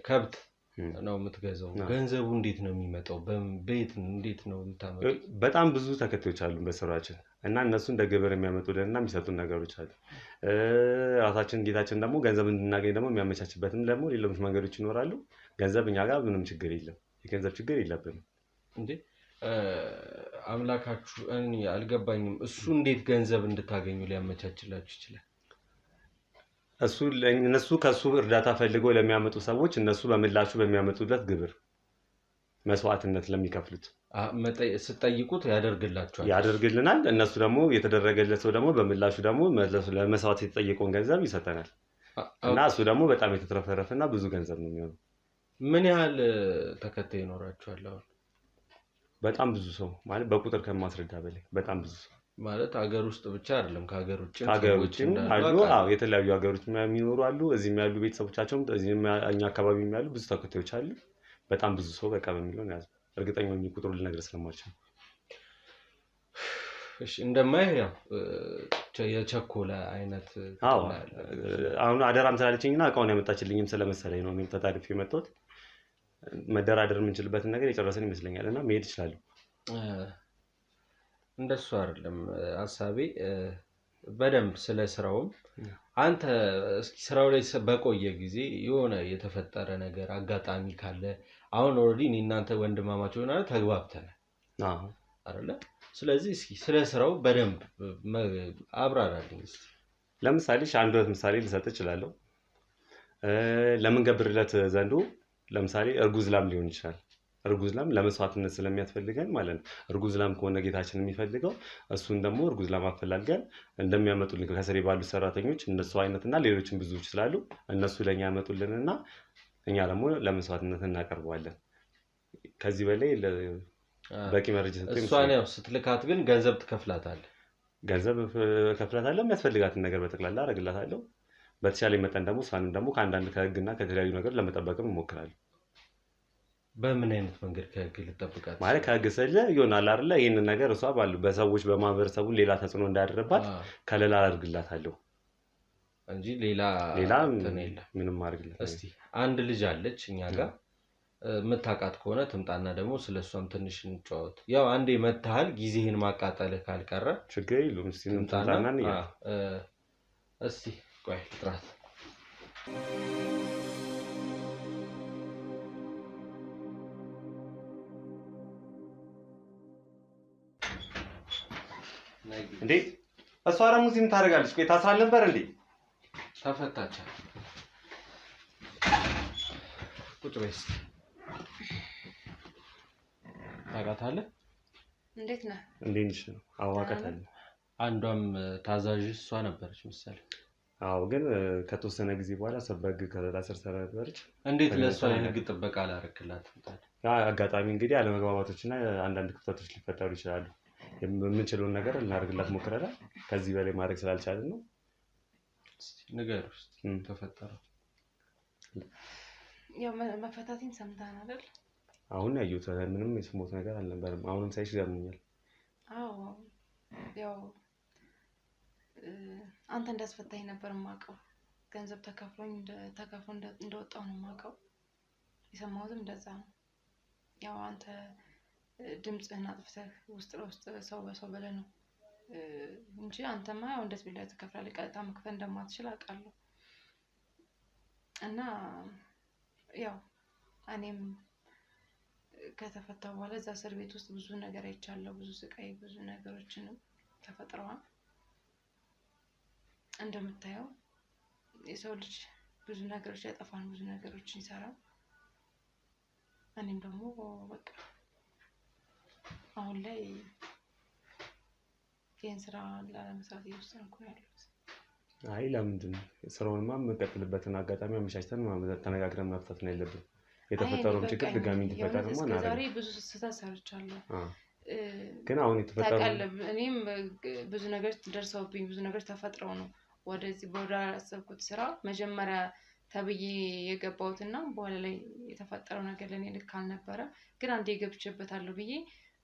ከብት ነው የምትገዛው ገንዘቡ እንዴት ነው የሚመጣው በቤት እንዴት ነው የምታመጣው በጣም ብዙ ተከታዮች አሉ በስራችን እና እነሱ እንደ ግብር የሚያመጡልንና የሚሰጡን ነገሮች አሉ ራሳችን ጌታችን ደግሞ ገንዘብ እንድናገኝ ደግሞ የሚያመቻችበትም ደግሞ ሌሎች መንገዶች ይኖራሉ ገንዘብ እኛ ጋር ምንም ችግር የለም የገንዘብ ችግር የለብንም እንዴ አምላካችሁ እኔ አልገባኝም እሱ እንዴት ገንዘብ እንድታገኙ ሊያመቻችላችሁ ይችላል እነሱ ከሱ እርዳታ ፈልገው ለሚያመጡ ሰዎች እነሱ በምላሹ በሚያመጡለት ግብር መስዋዕትነት ለሚከፍሉት ስትጠይቁት ያደርግልናል እነሱ ደግሞ የተደረገለት ሰው ደግሞ በምላሹ ደግሞ ለመስዋዕት የተጠየቀውን ገንዘብ ይሰጠናል እና እሱ ደግሞ በጣም የተትረፈረፈና ብዙ ገንዘብ ነው የሚሆነው። ምን ያህል ተከታይ ይኖራችኋል አሁን? በጣም ብዙ ሰው ማለት በቁጥር ከማስረዳ በላይ በጣም ብዙ ሰው ማለት ሀገር ውስጥ ብቻ አይደለም፣ ከሀገር ውጭም ከሀገር ሰዎች ውጭም እንዳሉ አሉ። አውቃለሁ። አዎ የተለያዩ ሀገሮች የሚኖሩ አሉ። እዚህም ያሉ ቤተሰቦቻቸውም እዚህም እኛ አካባቢ ያሉ ብዙ ተከታዮች አሉ። በጣም ብዙ ሰው በቃ በሚለው ያዝ እርግጠኛ ነኝ ቁጥሩ ልነግር ስለማልችል። እሺ እንደማይህ ያው የቸኮለ አይነት አዎ እንትን ያለ አሁን አደራም ስላለችኝና እቃውን ያመጣችልኝም ስለመሰለኝ ነው እኔም ተጣድፌ የመጣሁት። መደራደር የምንችልበትን ነገር የጨረስን ይመስለኛል እና መሄድ ይችላሉ። እንደሱ አይደለም ሀሳቤ። በደንብ ስለ ስራውም አንተ እስኪ ስራው ላይ በቆየ ጊዜ የሆነ የተፈጠረ ነገር አጋጣሚ ካለ አሁን ኦልሬዲ እኔ እናንተ ወንድማማች ሆናል ተግባብተናል አዎ አይደለ? ስለዚህ እስኪ ስለ ስራው በደንብ አብራራልኝ እስኪ። ለምሳሌ አንድ ሁለት ምሳሌ ልሰጥ እችላለሁ። ለምንገብርለት ዘንዱ ለምሳሌ እርጉዝ ላም ሊሆን ይችላል። እርጉዝ ላም ለመስዋዕትነት ስለሚያስፈልገን ማለት ነው። እርጉዝ ላም ከሆነ ጌታችን የሚፈልገው እሱን ደግሞ እርጉዝ ላም አፈላልገን እንደሚያመጡልን ከስሬ ባሉ ሰራተኞች እነሱ አይነትና ሌሎችም ብዙዎች ስላሉ እነሱ ለኛ ያመጡልንና እኛ ደግሞ ለመስዋዕትነት እናቀርበዋለን። ከዚህ በላይ በቂ መረጃ ሰጥተኝ እሷን ያው ስትልካት ግን ገንዘብ ትከፍላታለህ? ገንዘብ ከፍላታለሁ። የሚያስፈልጋትን ነገር በጠቅላላ አደርግላታለሁ። በተቻለ መጠን ደግሞ እሷንም ደግሞ ከአንዳንድ ከህግና ከተለያዩ ነገር ለመጠበቅም እሞክራለሁ። በምን አይነት መንገድ ከህግ ልጠብቃት? ማለት ከህግ ስለ ይሆናል አይደለ? ይሄንን ነገር እሷ ባሉ በሰዎች በማህበረሰቡ ሌላ ተጽዕኖ እንዳያደርባት ከለላ አድርግላታለሁ እንጂ ሌላ እንትን የለም። ምንም አድርግላት። እስቲ አንድ ልጅ አለች እኛ ጋር የምታውቃት ከሆነ ትምጣና ደግሞ ስለሷም ትንሽ እንጫወት። ያው አንዴ መታሃል ጊዜህን ማቃጠልህ ካልቀረ ችግር የለውም። እስቲ ትምጣና እንጣናን እስቲ ቆይ ጥራት እንዴ እሷ ደግሞ እዚህ ምን ታደርጋለች? ቆይ ታስራል ነበር እንዴ? ተፈታች። ቁጭ በይ እስኪ። ታውቃታለህ? እንዴት ነህ? እንዴት ነሽ? አዋቃታለሁ። አንዷም ታዛዥ እሷ ነበረች መሰለኝ። አዎ ግን ከተወሰነ ጊዜ በኋላ በህግ ከለላ ስር ነበረች። እንዴት ለእሷ የህግ ጥበቃ አላረክላትም ታዲያ? አጋጣሚ እንግዲህ አለመግባባቶችና አንዳንድ ክፍተቶች ሊፈጠሩ ይችላሉ። የምንችለውን ነገር ልናደርግላት ሞክረናል። ከዚህ በላይ ማድረግ ስላልቻልን ነው። ንገር ውስጥ ተፈጠረው። ያው መፈታቴን ሰምተሃል አይደል? አሁን ያየሁት ምንም የስሞት ነገር አልነበረም። አሁንም ሳይሽ ገርሞኛል። አዎ ያው አንተ እንዳስፈታኝ ነበር የማውቀው። ገንዘብ ተከፍሎ እንደወጣው ነው የማውቀው። የሰማሁትም እንደዛ ነው። ያው አንተ ድምፅህን አጥፍተህ ውስጥ ለውስጥ ሰው በሰው ብለህ ነው እንጂ አንተማ ያው እንደዚህ ብለህ ትከፍላለህ። ቀጥታ መክፈል እንደማትችል አውቃለሁ። እና ያው እኔም ከተፈታሁ በኋላ እዛ እስር ቤት ውስጥ ብዙ ነገር አይቻለሁ። ብዙ ስቃይ፣ ብዙ ነገሮችንም ተፈጥረዋል። እንደምታየው የሰው ልጅ ብዙ ነገሮች ያጠፋል፣ ብዙ ነገሮችን ይሰራል። እኔም ደግሞ በቃ አሁን ላይ ይህን ስራ ላለመስራት እየወሰንኩ ነው ያለሁት። አይ ለምንድን ነው ስራውንማ የምንቀጥልበትን አጋጣሚ አመቻችተን ተነጋግረን መፍታት ነው ያለብን። የተፈጠረውን ችግር ድጋሚ እንዲፈጠር ነው ማለት ነው። ዛሬ ብዙ ስህተት ሰርቻለሁ። ግን አሁን የተፈጠረው እኔም ብዙ ነገር ደርሰውብኝ ብዙ ነገር ተፈጥረው ነው ወደዚህ ወዳሰብኩት ስራ መጀመሪያ ተብዬ የገባሁትና በኋላ ላይ የተፈጠረው ነገር ለኔ ልክ አልነበረ። ግን አንዴ ገብቼበታለሁ ብዬ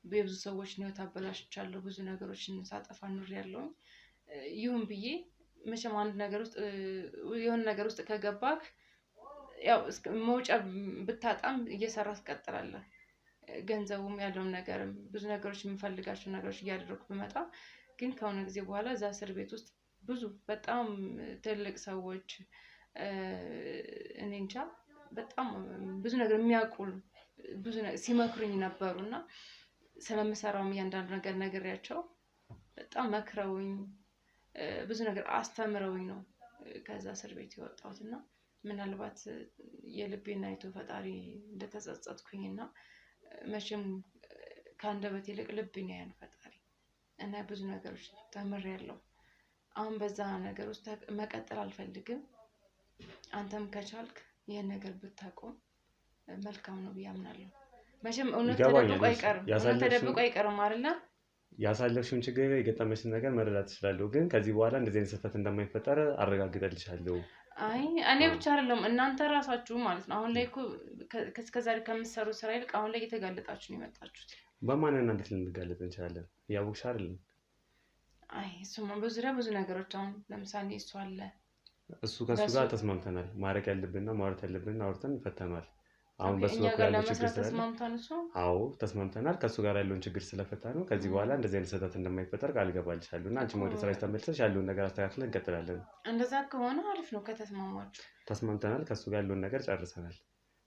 በብዙ ሰዎች ነው ታበላሽቻለሁ። ብዙ ነገሮችን ሳጠፋ ኑሬያለሁ። ይሁን ብዬ መቼም አንድ ነገር ውስጥ የሆነ ነገር ውስጥ ከገባክ ያው መውጫ ብታጣም እየሰራህ ትቀጥላለህ። ገንዘቡም ያለውም ነገርም ብዙ ነገሮች የምፈልጋቸው ነገሮች እያደረኩ ብመጣ ግን ከሆነ ጊዜ በኋላ እዛ እስር ቤት ውስጥ ብዙ በጣም ትልቅ ሰዎች እኔ እንጃ በጣም ብዙ ነገር የሚያውቁ ብዙ ነገር ሲመክሩኝ ነበሩና ስለምሰራው እያንዳንዱ ነገር ነግሬያቸው በጣም መክረውኝ ብዙ ነገር አስተምረውኝ ነው ከዛ እስር ቤት የወጣሁትና ምናልባት የልቤን አይቶ ፈጣሪ እንደተጸጸትኩኝና መቼም ከአንደበት ይልቅ ልብን ያያል ፈጣሪ እና ብዙ ነገሮች ተምሬያለሁ። አሁን በዛ ነገር ውስጥ መቀጠል አልፈልግም። አንተም ከቻልክ ይሄን ነገር ብታቆም መልካም ነው ብያምናለሁ መቼም እውነት ተደብቆ አይቀርም አይደል ያሳለፍሽውን ችግር የገጠመሽን ነገር መረዳት ትችላለሁ ግን ከዚህ በኋላ እንደዚህ አይነት ስህተት እንደማይፈጠር አረጋግጠልሻለሁ አይ እኔ ብቻ አይደለም እናንተ ራሳችሁ ማለት ነው አሁን ላይ እኮ ከስከዛሬ ከምትሰሩ ስራ ይልቅ አሁን ላይ እየተጋለጣችሁ ነው የመጣችሁት በማንና እንዴት ልንጋለጥ እንችላለን ያውቅሽ አይደል አይ እሱማ በዙሪያ ብዙ ነገሮች አሁን ለምሳሌ እሱ አለ እሱ ከሱ ጋር ተስማምተናል ማረቅ ያለብንና ማውራት ያለብን አውርተን ፈተናል አሁን በሱ በኩል ያለው ችግር አዎ ተስማምተናል ከሱ ጋር ያለውን ችግር ስለፈታ ነው ከዚህ በኋላ እንደዚህ አይነት ስህተት እንደማይፈጠር ቃል ገባልሻለሁና አንቺ ወደ ስራሽ ተመልሰሽ ያለውን ነገር አስተካክለን እንቀጥላለን እንደዛ ከሆነ አሪፍ ነው ከተስማማችሁ ተስማምተናል ከሱ ጋር ያለውን ነገር ጨርሰናል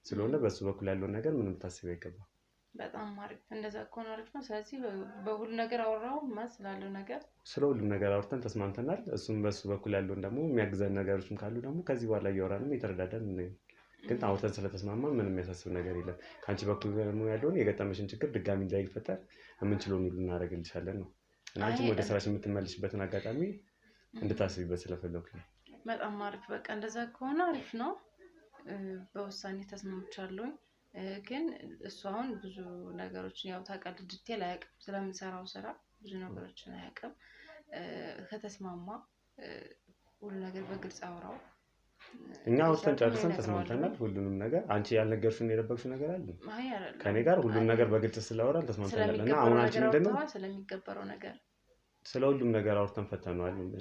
ስለሆነ በሱ በኩል ያለውን ነገር ምንም ታስቢ አይገባም በጣም አሪፍ እንደዛ ከሆነ አሪፍ ነው ስለዚህ በሁሉ ነገር አወራው ስላለው ነገር ስለሁሉም ነገር አውርተን ተስማምተናል እሱም በሱ በኩል ያለውን ደግሞ የሚያግዘን ነገሮችም ካሉ ደግሞ ከዚህ በኋላ እያወራንም እየተረዳዳን ግን አውርተን ስለተስማማ ምንም የሚያሳስብ ነገር የለም ካንቺ በኩል ደግሞ ያለውን የገጠመሽን ችግር ድጋሚ እንዳይፈጠር የምንችለውን ሁሉ እናደርግልሻለን ነው እና አንቺም ወደ ስራሽ የምትመልሽበትን አጋጣሚ እንድታስቢበት ስለፈለኩ ነው በጣም አሪፍ በቃ እንደዛ ከሆነ አሪፍ ነው በውሳኔ ተስማምቻለሁ ግን እሱ አሁን ብዙ ነገሮችን ያው ታውቃለህ ዲቴል አያውቅም ስለምንሰራው ስራ ብዙ ነገሮችን አያውቅም ከተስማማ ሁሉ ነገር በግልጽ አውራው እኛ ወጥተን ጨርሰን ተስማምተናል ሁሉንም ነገር አንቺ ያልነገርሽው የደበቅሽው ነገር አለ አይ አይደለም ከኔ ጋር ሁሉንም ነገር በግልጽ ስለአወራን ተስማምተናል እና አሁን አንቺ ምንድነው ስለሚገበረው ነገር ስለሁሉም ነገር አውርተን ፈተናል እንዴ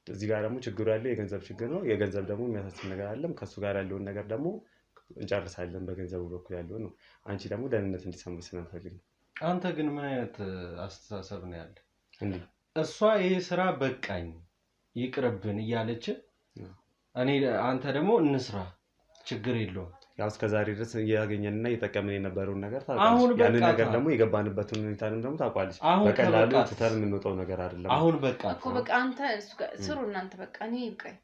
እዚህ ጋር ደግሞ ችግሩ ያለው የገንዘብ ችግር ነው የገንዘብ ደግሞ የሚያሳስብ ነገር አይደለም ከሱ ጋር ያለውን ነገር ደግሞ እንጨርሳለን በገንዘቡ በኩል ያለው ነው አንቺ ደግሞ ደህንነት እንዲሰማሽ ስለምፈልግ አንተ ግን ምን አይነት አስተሳሰብ ነው ያለ እንዴ እሷ ይሄ ስራ በቃኝ ይቅርብን እያለች እኔ አንተ ደግሞ እንስራ ችግር የለውም ያው እስከዛሬ ድረስ ያገኘንና እየተጠቀምን የነበረው ነገር ታውቃለሽ ያን ነገር ደግሞ የገባንበትን ሁኔታንም ደግሞ ታውቃለሽ በቀላሉ ትተን የምንወጣው ነገር አይደለም አሁን በቃ እኮ በቃ አንተ ስሩ እናንተ በቃ እኔ ይብቃኝ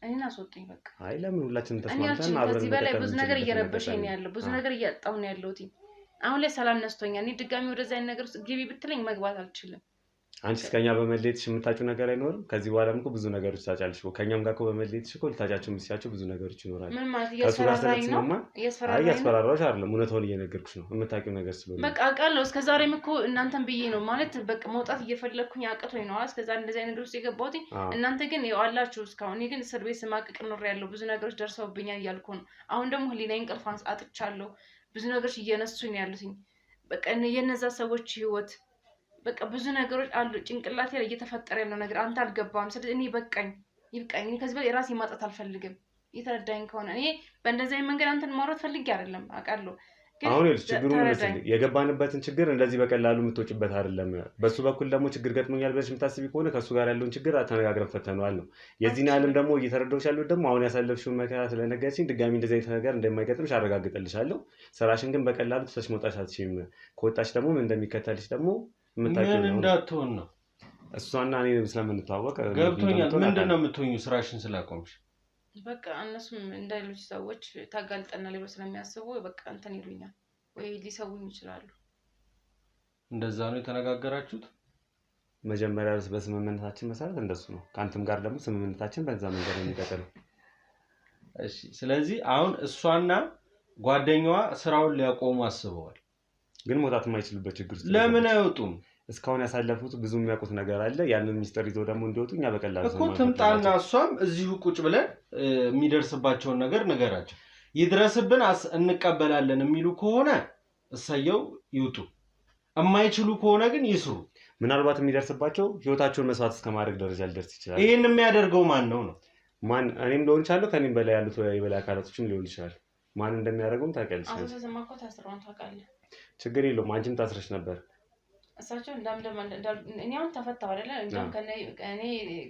እኔና አስወጡኝ በቃ አይ ለምን ሁላችንም ተስማምተን አብረን ከዚህ በላይ ብዙ ነገር እየረበሸኝ ነው ያለው ብዙ ነገር እያጣው ነው ያለውት አሁን ላይ ሰላም ነስቶኛል እኔ ድጋሚ ወደዛ አይነት ነገር ውስጥ ግቢ ብትለኝ መግባት አልችልም አንቺ እስከኛ በመለየትሽ የምታጭው ነገር አይኖርም ከዚህ በኋላም እኮ ብዙ ነገሮች ታጫልሽ ከኛም ጋር እኮ በመለየትሽ እኮ ልታጫቸው የምትችያቸው ብዙ ነገሮች ይኖራሉ ምን ማለት እያስፈራራኝ ነው እያስፈራራሽ አይደለም እውነታውን እየነገርኩሽ ነው የምታውቂው ነገር ስለሆነ በቃ አውቃለሁ እስከዛሬም እኮ እናንተን ብዬ ነው ማለት በቃ መውጣት እየፈለኩኝ አቅቶኝ ነው እስከዛሬ እንደዚህ አይነት ነገር ውስጥ የገባሁት እናንተ ግን ያው አላችሁ እስካሁን እኔ ግን እስር ቤት ስማቅቅ ኖሬያለሁ ብዙ ነገሮች ደርሰውብኛል እያልኩ ነው አሁን ደግሞ ህሊናዬ እንቅልፍ አጥቻለሁ ብዙ ነገሮች እየነሱኝ ያሉትኝ በቃ የነዛ ሰዎች ህይወት በቃ ብዙ ነገሮች አሉ ጭንቅላቴ ላይ እየተፈጠረ ያለው ነገር አንተ አልገባም ስለዚህ እኔ በቃኝ ይብቃኝ እኔ ከዚህ በላይ ራሴ ማጣት አልፈልግም እየተረዳኝ ከሆነ እኔ በእንደዚህ አይነት መንገድ አንተን ማውራት ፈልጌ አይደለም አውቃለሁ አሁን ችግሩን መሰለኝ የገባንበትን ችግር እንደዚህ በቀላሉ የምትወጪበት አይደለም በሱ በኩል ደግሞ ችግር ገጥሞኛል ብለሽ የምታስቢ ከሆነ ከሱ ጋር ያለውን ችግር ተነጋግረን ፈተነዋል ነው የዚህን ዓለም ደግሞ እየተረዳሁሽ ያለው ደግሞ አሁን ያሳለፍሽውን መከራ ስለነገርሽኝ ድጋሚ እንደዚህ አይነት ነገር እንደማይገጥምሽ አረጋግጥልሻለሁ ስራሽን ግን በቀላሉ ትተሽ መውጣት አትችይም ከወጣሽ ደግሞ ምን እንደሚከተልሽ ደግሞ ምን እንዳትሆን ነው እሷና እኔ ስለምንተዋወቅ ገብቶኛል ምንድነው የምትሆኚው ስራሽን ስላቆምሽ በቃ እነሱም እንደሌሎች ሰዎች ታጋልጠናል ብለው ስለሚያስቡ በቃ እንትን ይሉኛል ወይ ሊሰውኝ ይችላሉ እንደዛ ነው የተነጋገራችሁት መጀመሪያ በስምምነታችን መሰረት እንደሱ ነው ካንተም ጋር ደግሞ ስምምነታችን በዛ መንገድ ነው የሚቀጥለው እሺ ስለዚህ አሁን እሷና ጓደኛዋ ስራውን ሊያቆሙ አስበዋል ግን መውጣት የማይችሉበት ችግር ለምን አይወጡም እስካሁን ያሳለፉት ብዙ የሚያውቁት ነገር አለ ያንን ሚስጥር ይዘው ደግሞ እንዲወጡኛ በቀላሉ እኮ ትምጣና እሷም እዚሁ ቁጭ ብለን የሚደርስባቸውን ነገር ነገራቸው ይድረስብን እንቀበላለን የሚሉ ከሆነ እሰየው ይውጡ የማይችሉ ከሆነ ግን ይስሩ ምናልባት የሚደርስባቸው ህይወታቸውን መስዋዕት እስከማድረግ ደረጃ ሊደርስ ይችላል ይሄን የሚያደርገው ማን ነው ማን እኔም ሊሆን ይችላል ከኔም በላይ ያሉት የበላይ አካላቶችም ሊሆን ይችላል ማን እንደሚያደርገውም ታውቂያለሽ አሁን ተሰማኮ ታስረውን ታውቃለህ ችግር የለውም አንቺም ታስረሽ ነበር እሳቸው እኔ አሁን ተፈታሁ አይደለ እንደውም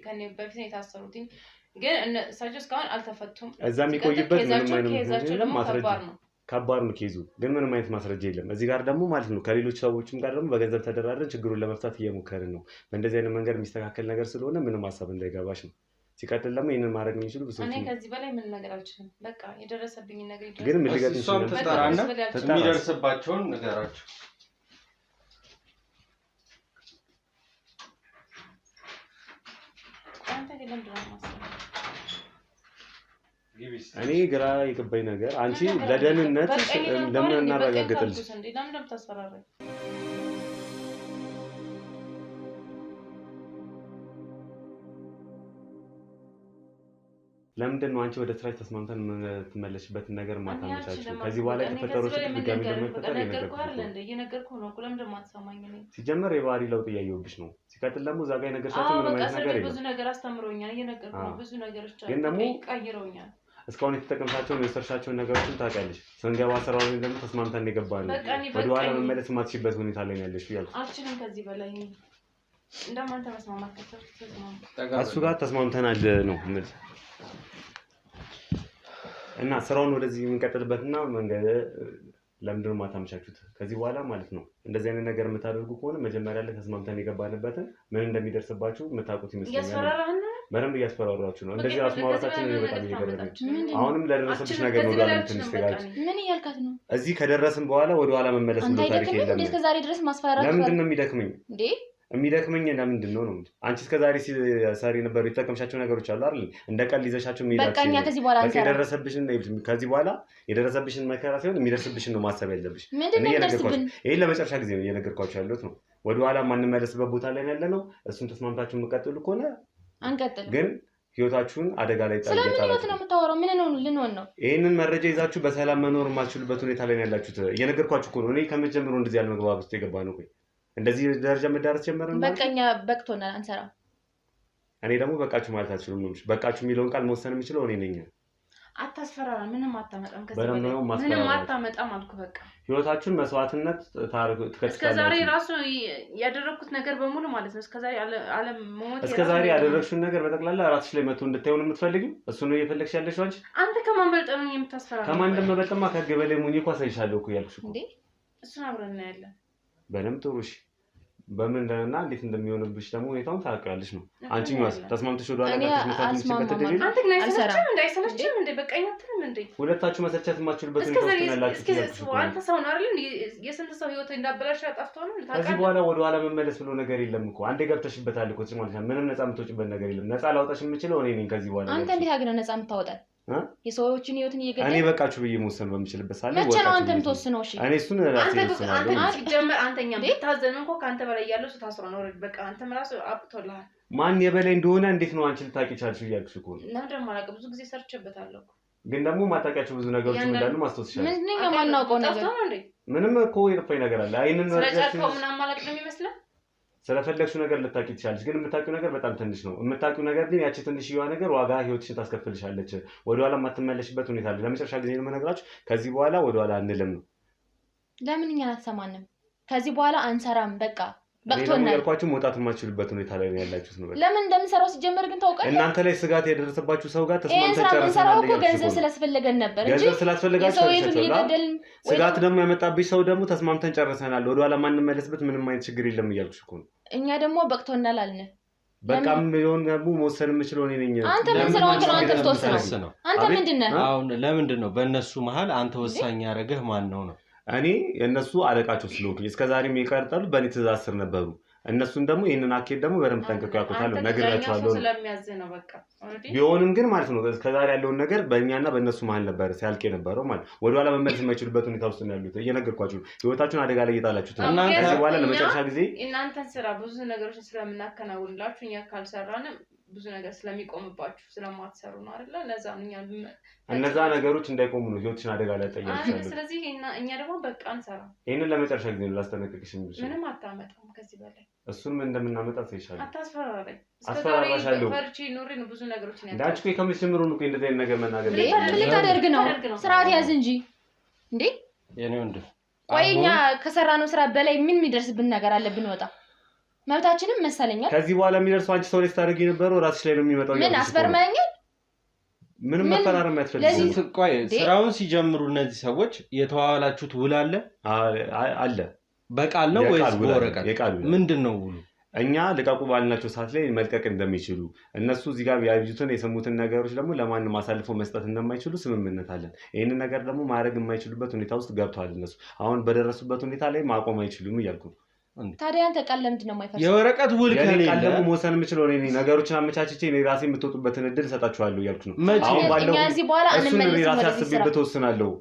ከኔ በፊት ነው የታሰሩት ግን እሳቸው እስካሁን አልተፈቱም እዛ የሚቆይበት ምንም አይነት ማስረጃ ከባድ ነው ኬዙ ግን ምንም አይነት ማስረጃ የለም እዚህ ጋር ደግሞ ማለት ነው ከሌሎች ሰዎችም ጋር ደግሞ በገንዘብ ተደራድረን ችግሩን ለመፍታት እየሞከርን ነው በእንደዚህ አይነት መንገድ የሚስተካከል ነገር ስለሆነ ምንም ሀሳብ እንዳይገባሽ ነው ሲቀጥል ደግሞ ይሄንን ማድረግ የሚችሉ ብዙ እኔ ከዚህ በላይ ምን ነገር አልችልም በቃ የደረሰብኝ ነገር ይደረሰ ግን ምን ሊገጥም ይችላል ተጣራና የሚደርስባቸውን ነገራቸው እኔ ግራ የገባኝ ነገር አንቺ ለደህንነት ለምን እናረጋግጥልሽ? ለምን ታስፈራራኝ? ለምንድን ነው አንቺ ወደ ስራሽ ተስማምተን የምትመለሽበትን ነገር ማታመቻችሁ? ከዚህ በኋላ የተፈጠረው ድጋሚ እንደማይፈጠር እየነገርኩህ ነው እኮ ለምንድን ነው የማትሰማኝ? ሲጀመር የባህሪ ለውጥ እያየሁብሽ ነው። ሲቀጥል ደግሞ እዛ ጋር የነገርሻቸው ምንም አይነት ነገር የለም። ብዙ ነገር አስተምሮኛል፣ እየነገርኩህ ነው። ብዙ ነገሮች ግን ደግሞ ቀይረውኛል። እስካሁን የተጠቀምሻቸውን የወሰድሻቸውን ነገሮችን ታውቂያለሽ። ስንገባ ስራውን ደግሞ ተስማምተን የገባ ነው። ወደኋላ መመለስ የማትችልበት ሁኔታ ላይ ነው ያለሽ ብያለሁ። አልችልም ከዚህ በላይ እንደማንተ መስማማት እሱ ጋር ተስማምተናል ነው የምልሽ። እና ስራውን ወደዚህ የምንቀጥልበትና መንገድ ለምንድን ነው የማታመቻቹት? ከዚህ በኋላ ማለት ነው እንደዚህ አይነት ነገር የምታደርጉ ከሆነ መጀመሪያ ላይ ተስማምተን የገባንበትን ምን እንደሚደርስባችሁ የምታውቁት ይመስለኛል። በደንብ እያስፈራራችሁ ነው። እንደዚህ አስማውራታችን ነው በጣም እየገረመኝ። አሁንም ለደረሰብሽ ነገር ነው ጋር ትንሽ ተጋጭ። ምን እያልካት ነው? እዚህ ከደረስን በኋላ ወደኋላ መመለስ ነው ታሪክ የለም። እስከ ዛሬ ድረስ ማስፈራራት ለምንድን ነው የሚደክመኝ እንዴ? የሚደክመኝ ለምንድን ነው ነው? አንቺ እስከ ዛሬ ሲሰሪ ነበር የተጠቀምሻቸው ነገሮች አሉ አይደል? እንደ ቀል ይዘሻቸው የሚላችሁ በቃኛ። ከዚህ በኋላ አንተ የደረሰብሽን ከዚህ በኋላ የደረሰብሽን መከራ ሳይሆን የሚደርስብሽን ነው ማሰብ ያለብሽ። እኔ እየነገርኳችሁ ይሄን ለመጨረሻ ጊዜ ነው እየነገርኳችሁ ያለሁት ነው። ወደኋላ ማንመለስበት ቦታ ላይ ያለ ነው። እሱን ተስማምታችሁ የምትቀጥሉ ከሆነ አንቀጥል። ግን ህይወታችሁን አደጋ ላይ ጣል ስለምን ህይወት ነው የምታወራው? ምን ነው ልንሆን ነው? ይሄንን መረጃ ይዛችሁ በሰላም መኖር የማትችሉበት ሁኔታ ላይ ነው ያላችሁት። እየነገርኳችሁ እኮ ነው። እኔ ከመጀመሩ እንደዚህ ያለ መግባባት ውስጥ የገባ ነው። ቆይ እንደዚህ ደረጃ መዳረስ ጀመርን ማለት በቃኛ። በቅቶናል፣ አንሰራም። እኔ ደግሞ በቃችሁ ማለት አልችልም ነው። በቃችሁ የሚለውን ቃል መወሰን የምችለው እኔ ነኝ። አታስፈራራ። ምንም አታመጣም። ከዚህ በላይ ምንም አታመጣም አልኩ። በቃ ህይወታችሁን መስዋዕትነት ትከፍላላችሁ። እስከዛሬ ራሱ ያደረኩት ነገር በሙሉ ማለት ነው። እስከዛሬ ዓለም ሞት እስከዛሬ ያደረግሽውን ነገር በጠቅላላ ራስሽ ላይ መጥቶ እንድታዩን የምትፈልጊው እሱ ነው እየፈለግሽ ያለሽው አንቺ። አንተ ከማን በልጠህ ነው የምታስፈራራው? ከማን እንደምበልጥማ ከህግ በላይ ሙኝ እኮ አሳይሻለሁ እኮ ያልኩሽ እኮ። እንዴ እሱን አብረን እናያለን። በደምብ ጥሩ። እሺ በምን እንደና እንዴት እንደሚሆንብሽ ደግሞ ሁኔታውን ታውቂያለሽ ነው። አንቺኛስ ተስማምተሽ ወደ ኋላ ጋር ተስማምተሽ ተደረገ። አንተ ግን አይሰለችም እንዳይሰለችም እንዴ? በቃኝ አትልም እንዴ? ሁለታችሁ መሰልቸት የማትችሉበት ሁኔታ ውስጥ ነው ያላችሁት። አንተ ሰው ነው አይደል? የስንት ሰው ህይወት እንዳበላሽ ጠፍቶ ነው። ከዚህ በኋላ ወደ ኋላ መመለስ ብሎ ነገር የለም እኮ። አንዴ ገብተሽበታል እኮ ማለት ነው። ምንም ነፃ የምትወጪበት ነገር የለም። ነፃ ላውጣሽ የምችለው እኔ ነኝ ከዚህ በኋላ። አንተ እንዴት አግነህ ነፃ የምታወጣን? የሰዎችን ህይወትን እየገደለ እኔ በቃችሁ ብዬ መወሰን በምችልበት ሳለ መቼ ነው አንተ የምትወስነው? እሺ እኔ እሱን ራሴ ወስናለሁ። አንተ ጀመር አንተኛ ብታዘን እንኳን ካንተ በላይ ያለው ሰው ታስሮ ነው። በቃ አንተ ራስ አብቶልሃል። ማን የበላይ እንደሆነ እንዴት ነው አንቺ ልታውቂ ቻልሽ እያልኩሽ እኮ ነው። ለምን ደግሞ አላውቅም። ብዙ ጊዜ ሰርቼበታለሁ እኮ። ግን ደግሞ ማታውቂያቸው ብዙ ነገሮች እንዳሉ ማስተዋወስሻለሁ። ምንድነው የማናውቀው ነገር? ምንም እኮ የጠፋኝ ነገር አለ። አይንን ስለጨርቀው ምናምን ማለት ነው የሚመስለው። ስለፈለግሽው ነገር ልታውቂ ትችላለሽ፣ ግን የምታውቂው ነገር በጣም ትንሽ ነው። የምታውቂው ነገር ግን ያቺ ትንሽዬዋ ነገር ዋጋ ህይወትሽን ታስከፍልሻለች። ወደኋላ የማትመለሽበት ሁኔታ አለ። ለመጨረሻ ጊዜ ነው የምነግራችሁ። ከዚህ በኋላ ወደኋላ አንልም ነው። ለምን እኛን አትሰማንም? ከዚህ በኋላ አንሰራም። በቃ በቅቶናል። ያልኳችሁ መውጣት የማትችሉበት ሁኔታ ላይ ነው ያላችሁት ነው። ለምን እንደምንሰራው ሲጀመር ግን ታውቃለህ። እናንተ ላይ ስጋት የደረሰባችሁ ሰው ጋር ተስማምተን ጨርሰናል። እኮ ገንዘብ ስለስፈልገን ነበር እንጂ ገንዘብ ስላስፈልጋችሁ አይደለም። ስጋት ደግሞ ያመጣብሽ ሰው ደግሞ ተስማምተን ጨርሰናል። ወደኋላ ማንመለስበት ምንም አይነት ችግር የለም እያልኩሽ እኮ ነው። እኛ ደግሞ በቅቶናል አልን። በቃም ቢሆን ደግሞ መወሰን የምችለው እኔ ነኝ። አንተ ምን ስራው ነው? አንተ ተወስነው። አንተ ምንድነው? አሁን ለምንድን ነው በእነሱ መሀል አንተ ወሳኝ ያደረገህ ማን ነው ነው? እኔ የእነሱ አለቃቸው ስለሆንኩኝ እስከዛሬም የቀርጠሉ በእኔ ትእዛዝ ስር ነበሩ። እነሱን ደግሞ ይህንን አኬት ደግሞ በደንብ ጠንቅቀው ያውቁታል። ነግራቸዋለሁ። ቢሆንም ግን ማለት ነው እስከዛሬ ያለውን ነገር በእኛና በእነሱ መሀል ነበር ሲያልቅ የነበረው ማለት ወደኋላ መመለስ የማይችሉበት ሁኔታ ውስጥ ነው ያሉት። እየነገርኳችሁ ህይወታችሁን አደጋ ላይ እየጣላችሁት ነው። ከዚህ በኋላ ለመጨረሻ ጊዜ እናንተን ስራ ብዙ ነገሮችን ስለምናከናውንላችሁ እኛ ካልሰራንም ብዙ ነገር ስለሚቆምባችሁ ስለማትሰሩ ነው አይደለ? ለዛ እነዛ ነገሮች እንዳይቆሙ ነው ህይወትሽን አደጋ ላይ ያጣያለሽ። ስለዚህ እኛ ደግሞ በቃ አንሰራ። ይሄንን ለመጨረሻ ጊዜ ነው ላስጠነቅቅሽ እንጂ ምንም አታመጣም ከዚህ በላይ። እሱን ምን እንደምናመጣ ሳይሻል አታስፈራራኝ። አስፈራራሻለሁ። ፈርቼ ኖሬ ነው ብዙ ነገሮችን ያጣ። እንዳንቺ እኮ ከመጀመሩ ነው እንደዚህ አይነት ነገር መናገር ምን ልታደርግ ነው? ስርዓት ያዝ እንጂ እንዴ! የኔ ወንድም ቆይ እኛ ከሰራነው ስራ በላይ ምን የሚደርስብን ነገር አለ ብንወጣ? መብታችንም መሰለኛል። ከዚህ በኋላ የሚደርሰው አንቺ ሰው ላይ ስታደርጊ የነበረው ራስሽ ላይ ነው የሚመጣው። ምን አስፈርማኛል? ምንም መፈራረም ያስፈልጋል። ቆይ ስራውን ሲጀምሩ እነዚህ ሰዎች የተዋዋላችሁት ውል አለ አለ? በቃል ነው ወይስ በወረቀት? ምንድን ነው ውሉ? እኛ ልቀቁ ባልናቸው ሰዓት ላይ መልቀቅ እንደሚችሉ እነሱ እዚህ ጋር ያዩትን የሰሙትን ነገሮች ደግሞ ለማንም አሳልፈው መስጠት እንደማይችሉ ስምምነት አለን። ይህንን ነገር ደግሞ ማድረግ የማይችሉበት ሁኔታ ውስጥ ገብተዋል። እነሱ አሁን በደረሱበት ሁኔታ ላይ ማቆም አይችሉም እያልኩ ነው። ታዲያ አንተ ቃል ለምንድን ነው የማይፈርሰው? የወረቀት ውል ከሌለ ቃል ደግሞ መወሰን የምችለው እኔ ነገሮችን አመቻችቼ እኔ ራሴ የምትወጡበትን እድል እሰጣችኋለሁ እያልኩ ነው። አሁን ባለው እዚህ በኋላ እንመለስ ራሴ አስቤበት ወስናለሁ።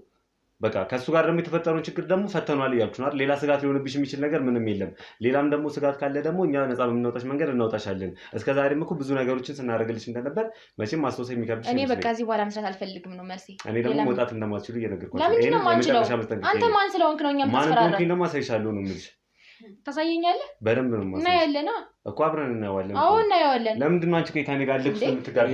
በቃ ከሱ ጋር ደግሞ የተፈጠረውን ችግር ደግሞ ፈተኗል እያልኩ ነው። ሌላ ስጋት ሊሆንብሽ የሚችል ነገር ምንም የለም። ሌላም ደግሞ ስጋት ካለ ደግሞ እኛ ነፃ በምናወጣሽ መንገድ እናወጣሻለን። እስከዛሬም እኮ ብዙ ነገሮችን ስናደርግልሽ እንደነበር መቼም ማስታወስ የሚከብድሽ እኔ በቃ እዚህ በኋላ መስራት አልፈልግም ነው መልሴ። እኔ ደግሞ መውጣት እንደማትችሉ እየነገርኳችሁ ነው። ለምንድን ነው የማንችለው? አንተ ማን ስለሆንክ ነው እኛ የምታስፈራራው? ማን እንደሆንክ ደግሞ አሳይሻለሁ ነው የምልሽ። ታሳየኛለህ? በደንብ ነው እና ያለና እኮ አብረን እናየዋለን። አዎ እናየዋለን። ለምንድን ነው አንቺ ከኔ ጋር ልክስ የምትጋጭው?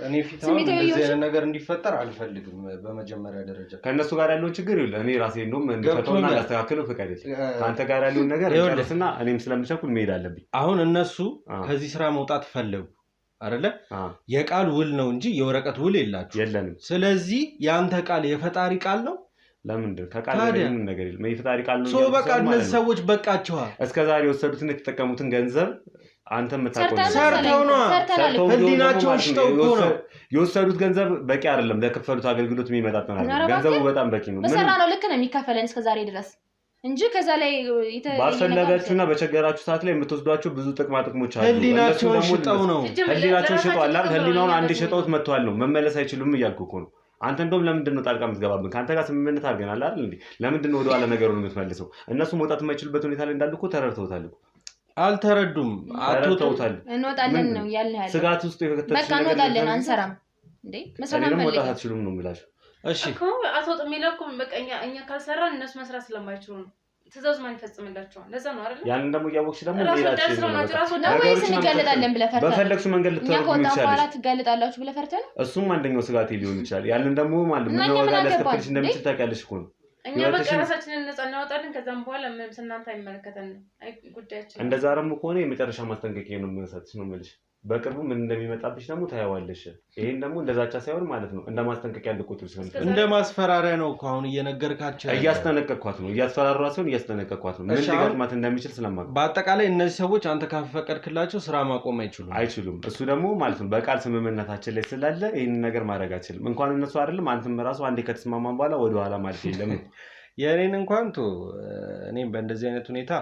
እኔ ፊታው እንደዚህ አይነት ነገር እንዲፈጠር አልፈልግም። በመጀመሪያ ደረጃ ከነሱ ጋር ያለውን ችግር ይኸውልህ እኔ ራሴ እንደውም እንድፈታውና እንዳስተካክለው ፍቃደኝ። አንተ ጋር ያለውን ነገር እንጨርስና እኔም ስለምቸኩል መሄድ አለብኝ። አሁን እነሱ ከዚህ ስራ መውጣት ፈለጉ አይደለ? የቃል ውል ነው እንጂ የወረቀት ውል የለንም። ስለዚህ ያንተ ቃል የፈጣሪ ቃል ነው። ለምንድን ከቃል ምንም ነገር የለም። የፈጣሪ ቃል ነው። በቃ እነዚህ ሰዎች በቃቸዋል። እስከዛሬ የወሰዱትን የተጠቀሙትን ገንዘብ አንተ የምታውቀው ሰርተው ነው። ህሊናቸውን ሽጠው እኮ ነው የወሰዱት። ገንዘብ በቂ አይደለም ለከፈሉት አገልግሎት የሚመጣጠን አይደለም። ገንዘቡ በጣም በቂ ነው። በሰራ ነው ልክ ነው የሚከፈለን እስከዛሬ ድረስ እንጂ ከዛ ላይ ባስፈለጋችሁና በቸገራችሁ ሰዓት ላይ የምትወስዷቸው ብዙ ጥቅማ ጥቅሞች አሉ። ህሊናቸውን ሽጠው ነው። ህሊናቸውን ሽጠዋል አይደል? ህሊናውን አንድ ሽጠውት መጥተዋል ነው። መመለስ አይችሉም እያልኩ እኮ ነው። አንተ እንደውም ለምንድን ነው ጣልቃ የምትገባብን? ከአንተ ጋር ስምምነት አድርገናል አይደል እንዴ? ለምንድን ነው ወደኋላ ነገሩን የምትመልሰው? እነሱ መውጣት የማይችሉበት ሁኔታ ላይ እንዳሉ እኮ ተረድተውታል እኮ። አልተረዱም። አትወጣውታል። እንወጣለን ነው ያለ ያለ ስጋት ውስጥ የከተተሽ በቃ እንወጣለን። አንሰራም እንዴ መስራት አንፈልግም። መውጣት አትችሉም ነው የምላችሁ። እሺ እኮ አትወጥ የሚለው እኮ በቃ እኛ ካልሰራን እነሱ መስራት ስለማይችሉ ነው። ትእዛዝ ማን ይፈጽምላቸዋል? ለዛ ነው አይደል? ያንን ደግሞ እያወቅሽ ደግሞ ሌላችን ነው ወይስ እንጋለጣለን ብለህ ፈርተህ በፈለግሽው መንገድ ልትተረጉም ይችላል። በኋላ ትጋለጣላችሁ ብለህ ፈርተህ ነው። እሱም አንደኛው ስጋቴ ሊሆን ይችላል። ያንን ደግሞ ማለት ምን ዋጋ ሊያስከፍልሽ እንደሚችል ታውቂያለሽ እኮ ነው። እኛ በቃ ራሳችንን ነፃ እናወጣለን። ከዛም በኋላ ምንም ስናንተ አይመለከተንም። አይ ጉዳያችን እንደዛ ደግሞ ከሆነ የመጨረሻ ማስጠንቀቂያ ነው የምንሰጥሽ ነው የምልሽ። በቅርቡ ምን እንደሚመጣብሽ ደግሞ ታያዋለሽ። ይሄን ደግሞ እንደዛቻ ሳይሆን ማለት ነው እንደ ማስጠንቀቂያ ልቆጥሩ ስለምት እንደ ማስፈራሪያ ነው እኮ አሁን እየነገርካቸው። እያስጠነቀቅኳት ነው። እያስፈራሯት ሲሆን እያስጠነቀቅኳት ነው። ምን ሊገጥማት እንደሚችል ስለማውቅ በአጠቃላይ እነዚህ ሰዎች አንተ ካፈቀድክላቸው ስራ ማቆም አይችሉም። እሱ ደግሞ ማለት ነው በቃል ስምምነታችን ላይ ስላለ ይህንን ነገር ማድረግ አይችልም። እንኳን እነሱ አይደለም አንተም ራሱ አንዴ ከተስማማን በኋላ ወደኋላ ማለት የለም። የእኔን እንኳን እኔም በእንደዚህ አይነት ሁኔታ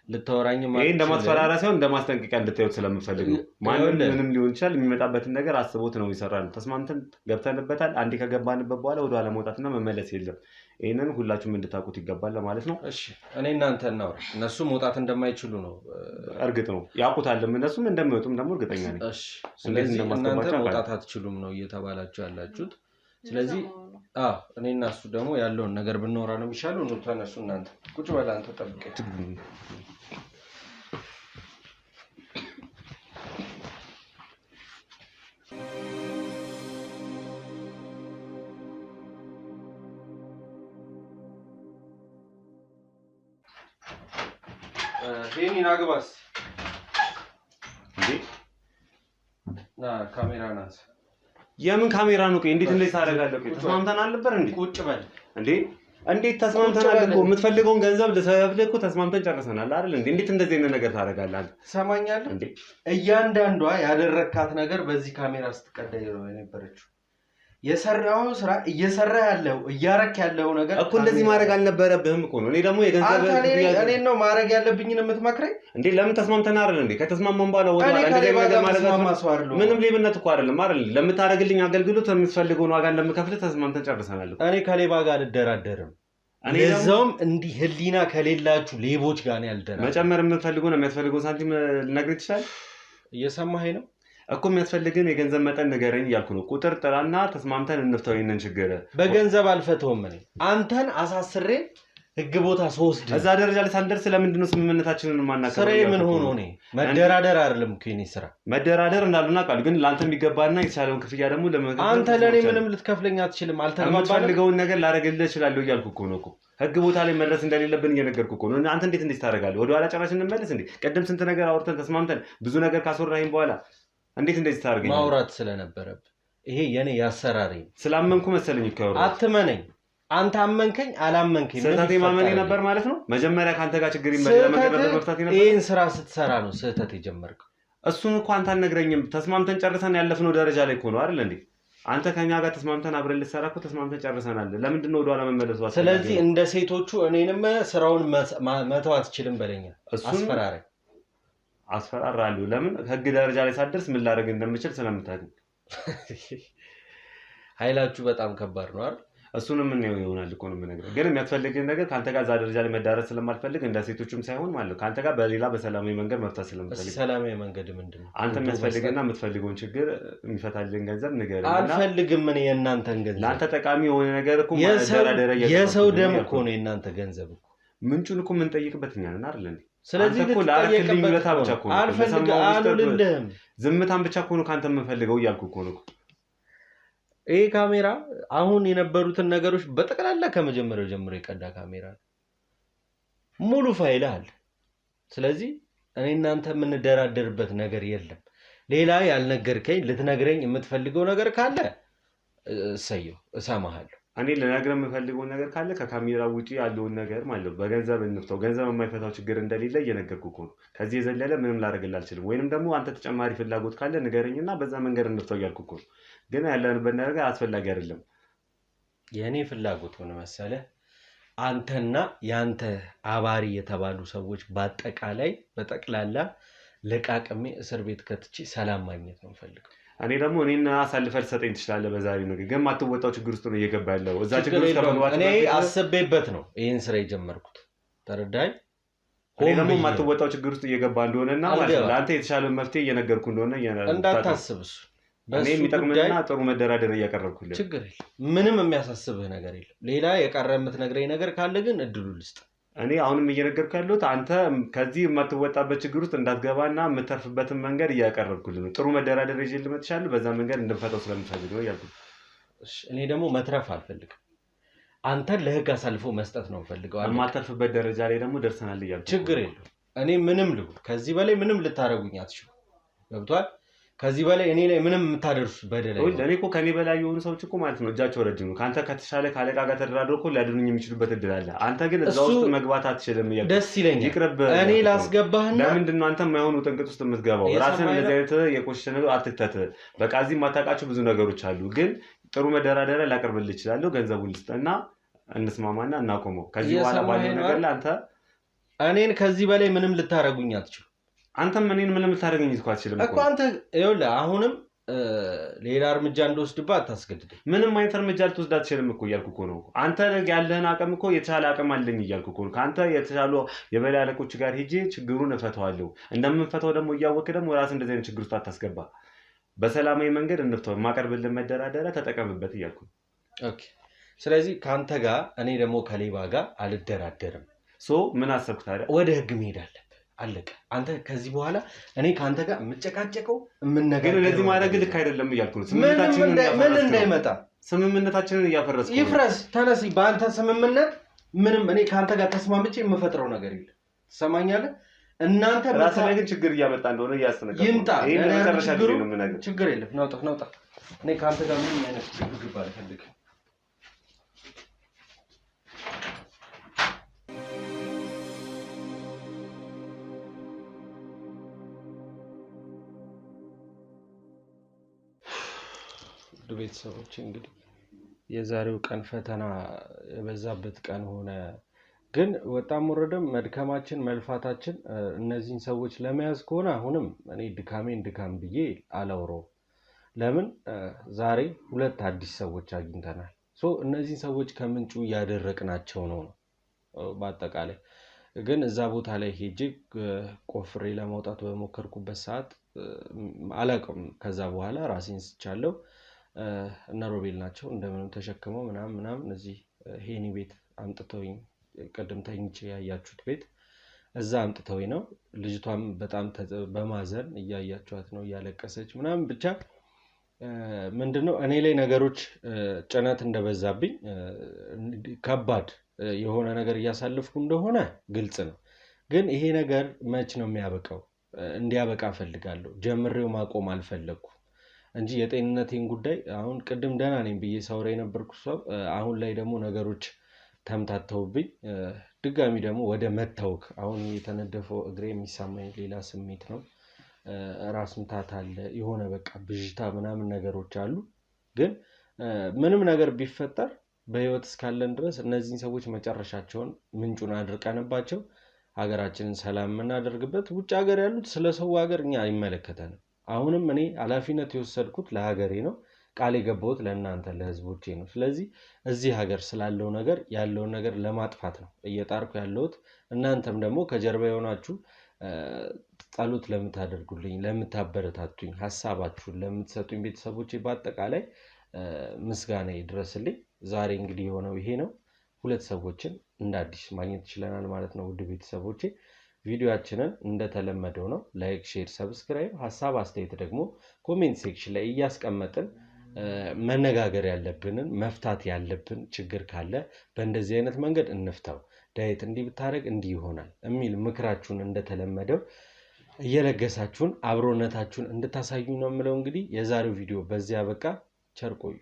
ልታወራኝ ማለት ይሄ እንደማስፈራራ ሳይሆን እንደማስጠንቀቂያ እንድታዩት ስለምፈልግ ነው። ምንም ሊሆን ይችላል የሚመጣበትን ነገር አስቦት ነው ይሰራል። ተስማምተን ገብተንበታል። አንዴ ከገባንበት በኋላ ወደ ኋላ መውጣትና መመለስ የለም። ይሄንን ሁላችሁም እንድታውቁት ይገባል ለማለት ነው። እሺ እኔ እናንተ እናውራ። እነሱ መውጣት እንደማይችሉ ነው እርግጥ ነው ያውቁታልም። እነሱም እንደሚወጡም ደግሞ እርግጠኛ ነኝ። እሺ ስለዚህ እናንተ መውጣት አትችሉም ነው እየተባላችሁ ያላችሁት። ስለዚህ እኔ እና እሱ ደግሞ ያለውን ነገር ብንወራ ነው የሚሻለው። ነው ተነሱ እናንተ ቁጭ በል አንተ ጠብቀኝ። ዴኒ ናግባስ እንዴ ካሜራ ናት። የምን ካሜራ ነው? እንዴት እንደዚህ ታደርጋለህ? ተስማምተን አልነበር እንዴ? ቁጭ በል እንዴ። እንዴት ተስማምተናል እኮ የምትፈልገውን ገንዘብ ልሰብልህ እኮ ተስማምተን ጨርሰናል አይደል እንዴ? እንዴት እንደዚህ አይነት ነገር ታደርጋለህ? ትሰማኛለህ እንዴ? እያንዳንዷ ያደረካት ነገር በዚህ ካሜራ ስትቀዳ ነው የነበረችው። የሰራው ስራ እየሰራ ያለው እያረክ ያለው ነገር እኮ እንደዚህ ማድረግ አልነበረብህም እኮ ነው። እኔ ደግሞ የገንዘብ እኔ ነው ማድረግ ያለብኝን የምትመክረኝ እንዴ? ለምን ተስማምተን አይደል እንዴ? ከተስማማን በኋላ ወደ እንደዚህ ነገር ማለት ምንም ሌብነት እኮ አይደለም አይደል? ለምታደርግልኝ አገልግሎት የምትፈልገውን ዋጋ እንደምከፍልህ ተስማምተን ጨርሰናል። እኔ ከሌባ ጋር አልደራደርም። ለዛውም እንዲህ ህሊና ከሌላችሁ ሌቦች ጋር ነው ያልደራደርም። መጨመር የምትፈልገው ነው የሚያስፈልገው ሳንቲም ልነግርህ ትችላለህ። እየሰማኸኝ ነው እኮ የሚያስፈልግን የገንዘብ መጠን ንገረኝ እያልኩ ነው። ቁጥር ጥራና ተስማምተን እንፍታው ይሄንን ችግር። በገንዘብ አልፈተውም። እኔ አንተን አሳስሬ ህግ ቦታ ሶስት እዛ ደረጃ ላይ ሳንደርስ ለምንድን ነው ስምምነታችንን ማናከብረው? ስራዬ ምን ሆኖ ነው? መደራደር አይደለም እኮ የእኔ ስራ። መደራደር እንዳሉና ቃል ግን ለአንተ የሚገባና የተሻለውን ክፍያ ደግሞ ለመከፈል አንተ ለእኔ ምንም ልትከፍለኝ አትችልም። የምትፈልገውን ነገር ላደርግልህ እችላለሁ እያልኩ እኮ ነው እኮ። ህግ ቦታ ላይ መድረስ እንደሌለብን እየነገርኩ እኮ ነው። አንተ እንዴት እንደዚህ ታደርጋለህ? ወደኋላ ጨራሽ እንመለስ እንዴ? ቀደም ስንት ነገር አውርተን ተስማምተን ብዙ ነገር ካስወራኸኝ በኋላ እንዴት እንደዚህ ታደርገኛለህ? ማውራት ስለነበረብህ ይሄ የኔ ያሰራሪ ስላመንኩ መሰለኝ እኮ ያወራሁት። አትመነኝ። አንተ አመንከኝ አላመንከኝ ስህተቴ ማመኔ ነበር ማለት ነው። መጀመሪያ ከአንተ ጋር ችግር ለመገዳደር መፍታት ነበር። ይሄን ስራ ስትሰራ ነው ስህተት የጀመርከው። እሱን እኮ አንተ አልነግረኝም። ተስማምተን ጨርሰን ያለፍነው ደረጃ ላይ እኮ ነው አይደል እንዴ? አንተ ከኛ ጋር ተስማምተን አብረን ልትሰራ እኮ ተስማምተን ጨርሰናል። ለምንድን ነው ወደኋላ መመለሱ? ስለዚህ እንደ ሴቶቹ እኔንም ስራውን መተው አትችልም በለኛ። አስፈራራለሁ። ለምን ህግ ደረጃ ላይ ሳትደርስ ምን ላደርግ እንደምችል ስለምታውቅ። ኃይላችሁ በጣም ከባድ ነው አይደል? እሱንም ምን ይሆናል እኮ ነው የምነግርህ። ግን የሚያስፈልግህ ነገር ካንተ ጋር እዛ ደረጃ ላይ መዳረስ ስለማልፈልግ እንደ ሴቶቹም ሳይሆን ማለት ነው ካንተ ጋር በሌላ በሰላማዊ መንገድ መፍታት ስለምፈልግ። ሰላማዊ መንገድ ምንድነው? አንተ የሚያስፈልግህና የምትፈልገውን ችግር የሚፈታልህን ገንዘብ ንገረኝ። አልፈልግም እኔ የእናንተን ገንዘብ። ለአንተ ጠቃሚ የሆነ ነገር እኮ የሰው ደም እኮ ነው የእናንተ ገንዘብ እኮ። ምንጩን እኮ የምንጠይቅበት እኛ ነን አይደል እንዴ? ስለዚህ ለአረክልኝ ውለታ ብቻ እኮ ነው አልፈልግም። ዝምታን ብቻ እኮ ነው ካንተ የምንፈልገው እያልኩ እኮ ነው። ይሄ ካሜራ አሁን የነበሩትን ነገሮች በጠቅላላ ከመጀመሪያው ጀምሮ የቀዳ ካሜራ ሙሉ ፋይል አለ። ስለዚህ እኔ እናንተ የምንደራደርበት ነገር የለም። ሌላ ያልነገርከኝ ልትነግረኝ የምትፈልገው ነገር ካለ እሰየው እሰማሃለሁ። እኔ ልነግርህ የምፈልገው ነገር ካለ ከካሜራ ውጪ ያለውን ነገር ማለት ነው በገንዘብ እንፍታው። ገንዘብ የማይፈታው ችግር እንደሌለ እየነገርኩህ እኮ ነው። ከዚህ የዘለለ ምንም ላደርግልህ አልችልም። ወይንም ደግሞ አንተ ተጨማሪ ፍላጎት ካለ ንገረኝና በዛ መንገድ እንፍታው እያልኩህ እኮ ነው። ግን ያለንበት ነገር አስፈላጊ አይደለም። የኔ ፍላጎት ሆነ መሰለህ አንተና ያንተ አባሪ የተባሉ ሰዎች በአጠቃላይ በጠቅላላ ለቃቅሜ እስር ቤት ከትቼ ሰላም ማግኘት ነው ፈልገው። እኔ ደግሞ እኔና አሳልፈህ ልትሰጠኝ ትችላለህ በዛሬው ነገር። ግን ማትወጣው ችግር ውስጥ ነው እየገባ ያለው። እዛ ችግር ውስጥ ከመግባት እኔ አስቤበት ነው ይሄን ስራ የጀመርኩት። ተረዳኝ። እኔ ደግሞ ማትወጣው ችግር ውስጥ እየገባ እንደሆነና ማለት ነው ለአንተ የተሻለ መፍትሄ እየነገርኩህ እንደሆነ እንዳታስብስ። እኔ የሚጠቅምና ጥሩ መደራደር እያቀረብኩልህ። ችግር የለም። ምንም የሚያሳስብህ ነገር የለም። ሌላ የቀረ የምትነግረኝ ነገር ካለ ግን እድሉ ልስጥ። እኔ አሁንም እየነገርኩህ ያለሁት አንተ ከዚህ የማትወጣበት ችግር ውስጥ እንዳትገባና የምትተርፍበትን መንገድ እያቀረብኩልህ ነው። ጥሩ መደራደር ይዤልህ መጥቻለሁ። በዛ መንገድ እንድንፈታው ስለምፈልግ ነው እያልኩህ። እኔ ደግሞ መትረፍ አልፈልግም። አንተን ለህግ አሳልፎ መስጠት ነው ፈልገው። የማትተርፍበት ደረጃ ላይ ደግሞ ደርሰናል እያልኩህ። ችግር የለውም። እኔ ምንም ልሁን ከዚህ በላይ ምንም ልታረጉኝ አትችሉ። ገብቷል? ከዚህ በላይ እኔ ላይ ምንም የምታደርሱ በደል አይደለም። እኔ እኮ ከኔ በላይ የሆኑ ሰዎች እኮ ማለት ነው እጃቸው ረጅም ነው። ካንተ ከተሻለ ካለቃ ጋር ተደራድሮ እኮ ሊያድኑኝ የሚችሉበት እድል አለ። አንተ ግን እዛ ውስጥ መግባት አትችልም እያልኩ። ደስ ይለኛል። ይቅርብ። እኔ ላስገባህና ለምንድን ነው አንተ የማይሆኑ ጥንቅጥ ውስጥ የምትገባው? ራስን እንደዚህ አይነት የቆሸሸ ነገር አትክተት። በቃ እዚህ የማታውቃቸው ብዙ ነገሮች አሉ። ግን ጥሩ መደራደሪያ ላቀርብልህ እችላለሁ። ገንዘቡን ልስጥና እንስማማና እናቆመው። ከዚህ በኋላ ባለው ነገር ላይ አንተ እኔን ከዚህ በላይ ምንም ልታረጉኝ አትችሉ። አንተም እኔን ምንም ልታደርገኝ እኮ አትችልም እኮ። አንተ ይኸውልህ አሁንም ሌላ እርምጃ እንደወስድብህ አታስገድደኝ። ምንም አይነት እርምጃ ልትወስድ አትችልም እኮ እያልኩ እኮ ነው። አንተ ያለህን አቅም እኮ የተሻለ አቅም አለኝ እያልኩ እኮ ነው። ከአንተ የተሻሉ የበላይ አለቆች ጋር ሄጄ ችግሩን እፈታዋለሁ። እንደምንፈታው ደግሞ እያወቅህ ደግሞ ራስህ እንደዚህ አይነት ችግር ውስጥ አታስገባ። በሰላማዊ መንገድ እንፍታው። የማቀርብልህ መደራደሪያ ተጠቀምበት እያልኩ። ኦኬ። ስለዚህ ከአንተ ጋር እኔ ደግሞ ከሌባ ጋር አልደራደርም። ምን አሰብክ ታዲያ? ወደ ህግ መሄድ አለብህ። አለቀ። አንተ ከዚህ በኋላ እኔ ካንተ ጋር የምጨቃጨቀው የምንነጋገር ግን ለዚህ ማድረግ ልክ አይደለም እያልኩ ነው። ምን እንዳይመጣ ስምምነታችንን እያፈረስኩ ነው። ይፍረስ። ተነስ። በአንተ ስምምነት ምንም እኔ ካንተ ጋር ተስማምቼ የምፈጥረው ነገር የለም። ትሰማኛለህ? እናንተ ራስህ ላይ ግን ችግር እያመጣ እንደሆነ እያስነገርኩህ ይምጣ። ይሄን መጨረሻ ጊዜ ነው የምነግርህ። ችግር የለም። ናውጣ። እኔ ካንተ ጋር ምንም አይነት ችግር አልፈልግም። ቤተሰቦች እንግዲህ የዛሬው ቀን ፈተና የበዛበት ቀን ሆነ። ግን ወጣም ወረደም መድከማችን መልፋታችን እነዚህን ሰዎች ለመያዝ ከሆነ አሁንም እኔ ድካም ብዬ አላውረው። ለምን ዛሬ 2 አዲስ ሰዎች አግኝተናል። እነዚህን ሰዎች ከምንጩ እያደረቅናቸው ነው። በአጠቃላይ ግን እዛ ቦታ ላይ ሄጄ ቆፍሬ ለማውጣት በሞከርኩበት ሰዓት አላውቅም። ከዛ በኋላ ራሴን ስቻለሁ። እና ሮቤል ናቸው እንደምንም ተሸክመው ምናምን እዚህ ሄኒ ቤት አምጥተውኝ፣ ቀደም ተኝቼ ያያችሁት ቤት እዛ አምጥተውኝ ነው። ልጅቷም በጣም በማዘን እያያችኋት ነው፣ እያለቀሰች ምናምን። ብቻ ምንድነው እኔ ላይ ነገሮች ጭነት እንደበዛብኝ ከባድ የሆነ ነገር እያሳለፍኩ እንደሆነ ግልጽ ነው። ግን ይሄ ነገር መች ነው የሚያበቃው? እንዲያበቃ ፈልጋለሁ። ጀምሬው ማቆም አልፈለኩም እንጂ የጤንነቴን ጉዳይ አሁን ቅድም ደህና ነኝ ብዬ ሳውራ የነበርኩ ሰው አሁን ላይ ደግሞ ነገሮች ተምታተውብኝ ድጋሚ ደግሞ ወደ መታወክ አሁን የተነደፈው እግሬ የሚሰማኝ ሌላ ስሜት ነው። ራስ ምታት አለ፣ የሆነ በቃ ብዥታ ምናምን ነገሮች አሉ። ግን ምንም ነገር ቢፈጠር በህይወት እስካለን ድረስ እነዚህን ሰዎች መጨረሻቸውን ምንጩን አድርቀንባቸው ሀገራችንን ሰላም የምናደርግበት ውጭ ሀገር ያሉት ስለ ሰው ሀገር እኛ አይመለከተንም። አሁንም እኔ ኃላፊነት የወሰድኩት ለሀገሬ ነው። ቃል የገባሁት ለእናንተ ለህዝቦቼ ነው። ስለዚህ እዚህ ሀገር ስላለው ነገር ያለውን ነገር ለማጥፋት ነው እየጣርኩ ያለሁት። እናንተም ደግሞ ከጀርባ የሆናችሁ ጸሎት ለምታደርጉልኝ፣ ለምታበረታቱኝ፣ ሀሳባችሁን ለምትሰጡኝ ቤተሰቦቼ በአጠቃላይ ምስጋና ይድረስልኝ። ዛሬ እንግዲህ የሆነው ይሄ ነው። 2 ሰዎችን እንደ አዲስ ማግኘት ይችላል ማለት ነው። ውድ ቤተሰቦቼ ቪዲዮአችንን እንደተለመደው ነው ላይክ፣ ሼር፣ ሰብስክራይብ፣ ሀሳብ አስተያየት ደግሞ ኮሜንት ሴክሽን ላይ እያስቀመጥን መነጋገር ያለብንን መፍታት ያለብን ችግር ካለ በእንደዚህ አይነት መንገድ እንፍታው፣ ዳይት እንዲህ ብታደርግ እንዲህ ይሆናል የሚል ምክራችሁን እንደተለመደው እየለገሳችሁን አብሮነታችሁን እንድታሳዩ ነው የምለው። እንግዲህ የዛሬው ቪዲዮ በዚያ በቃ። ቸር ቆዩ።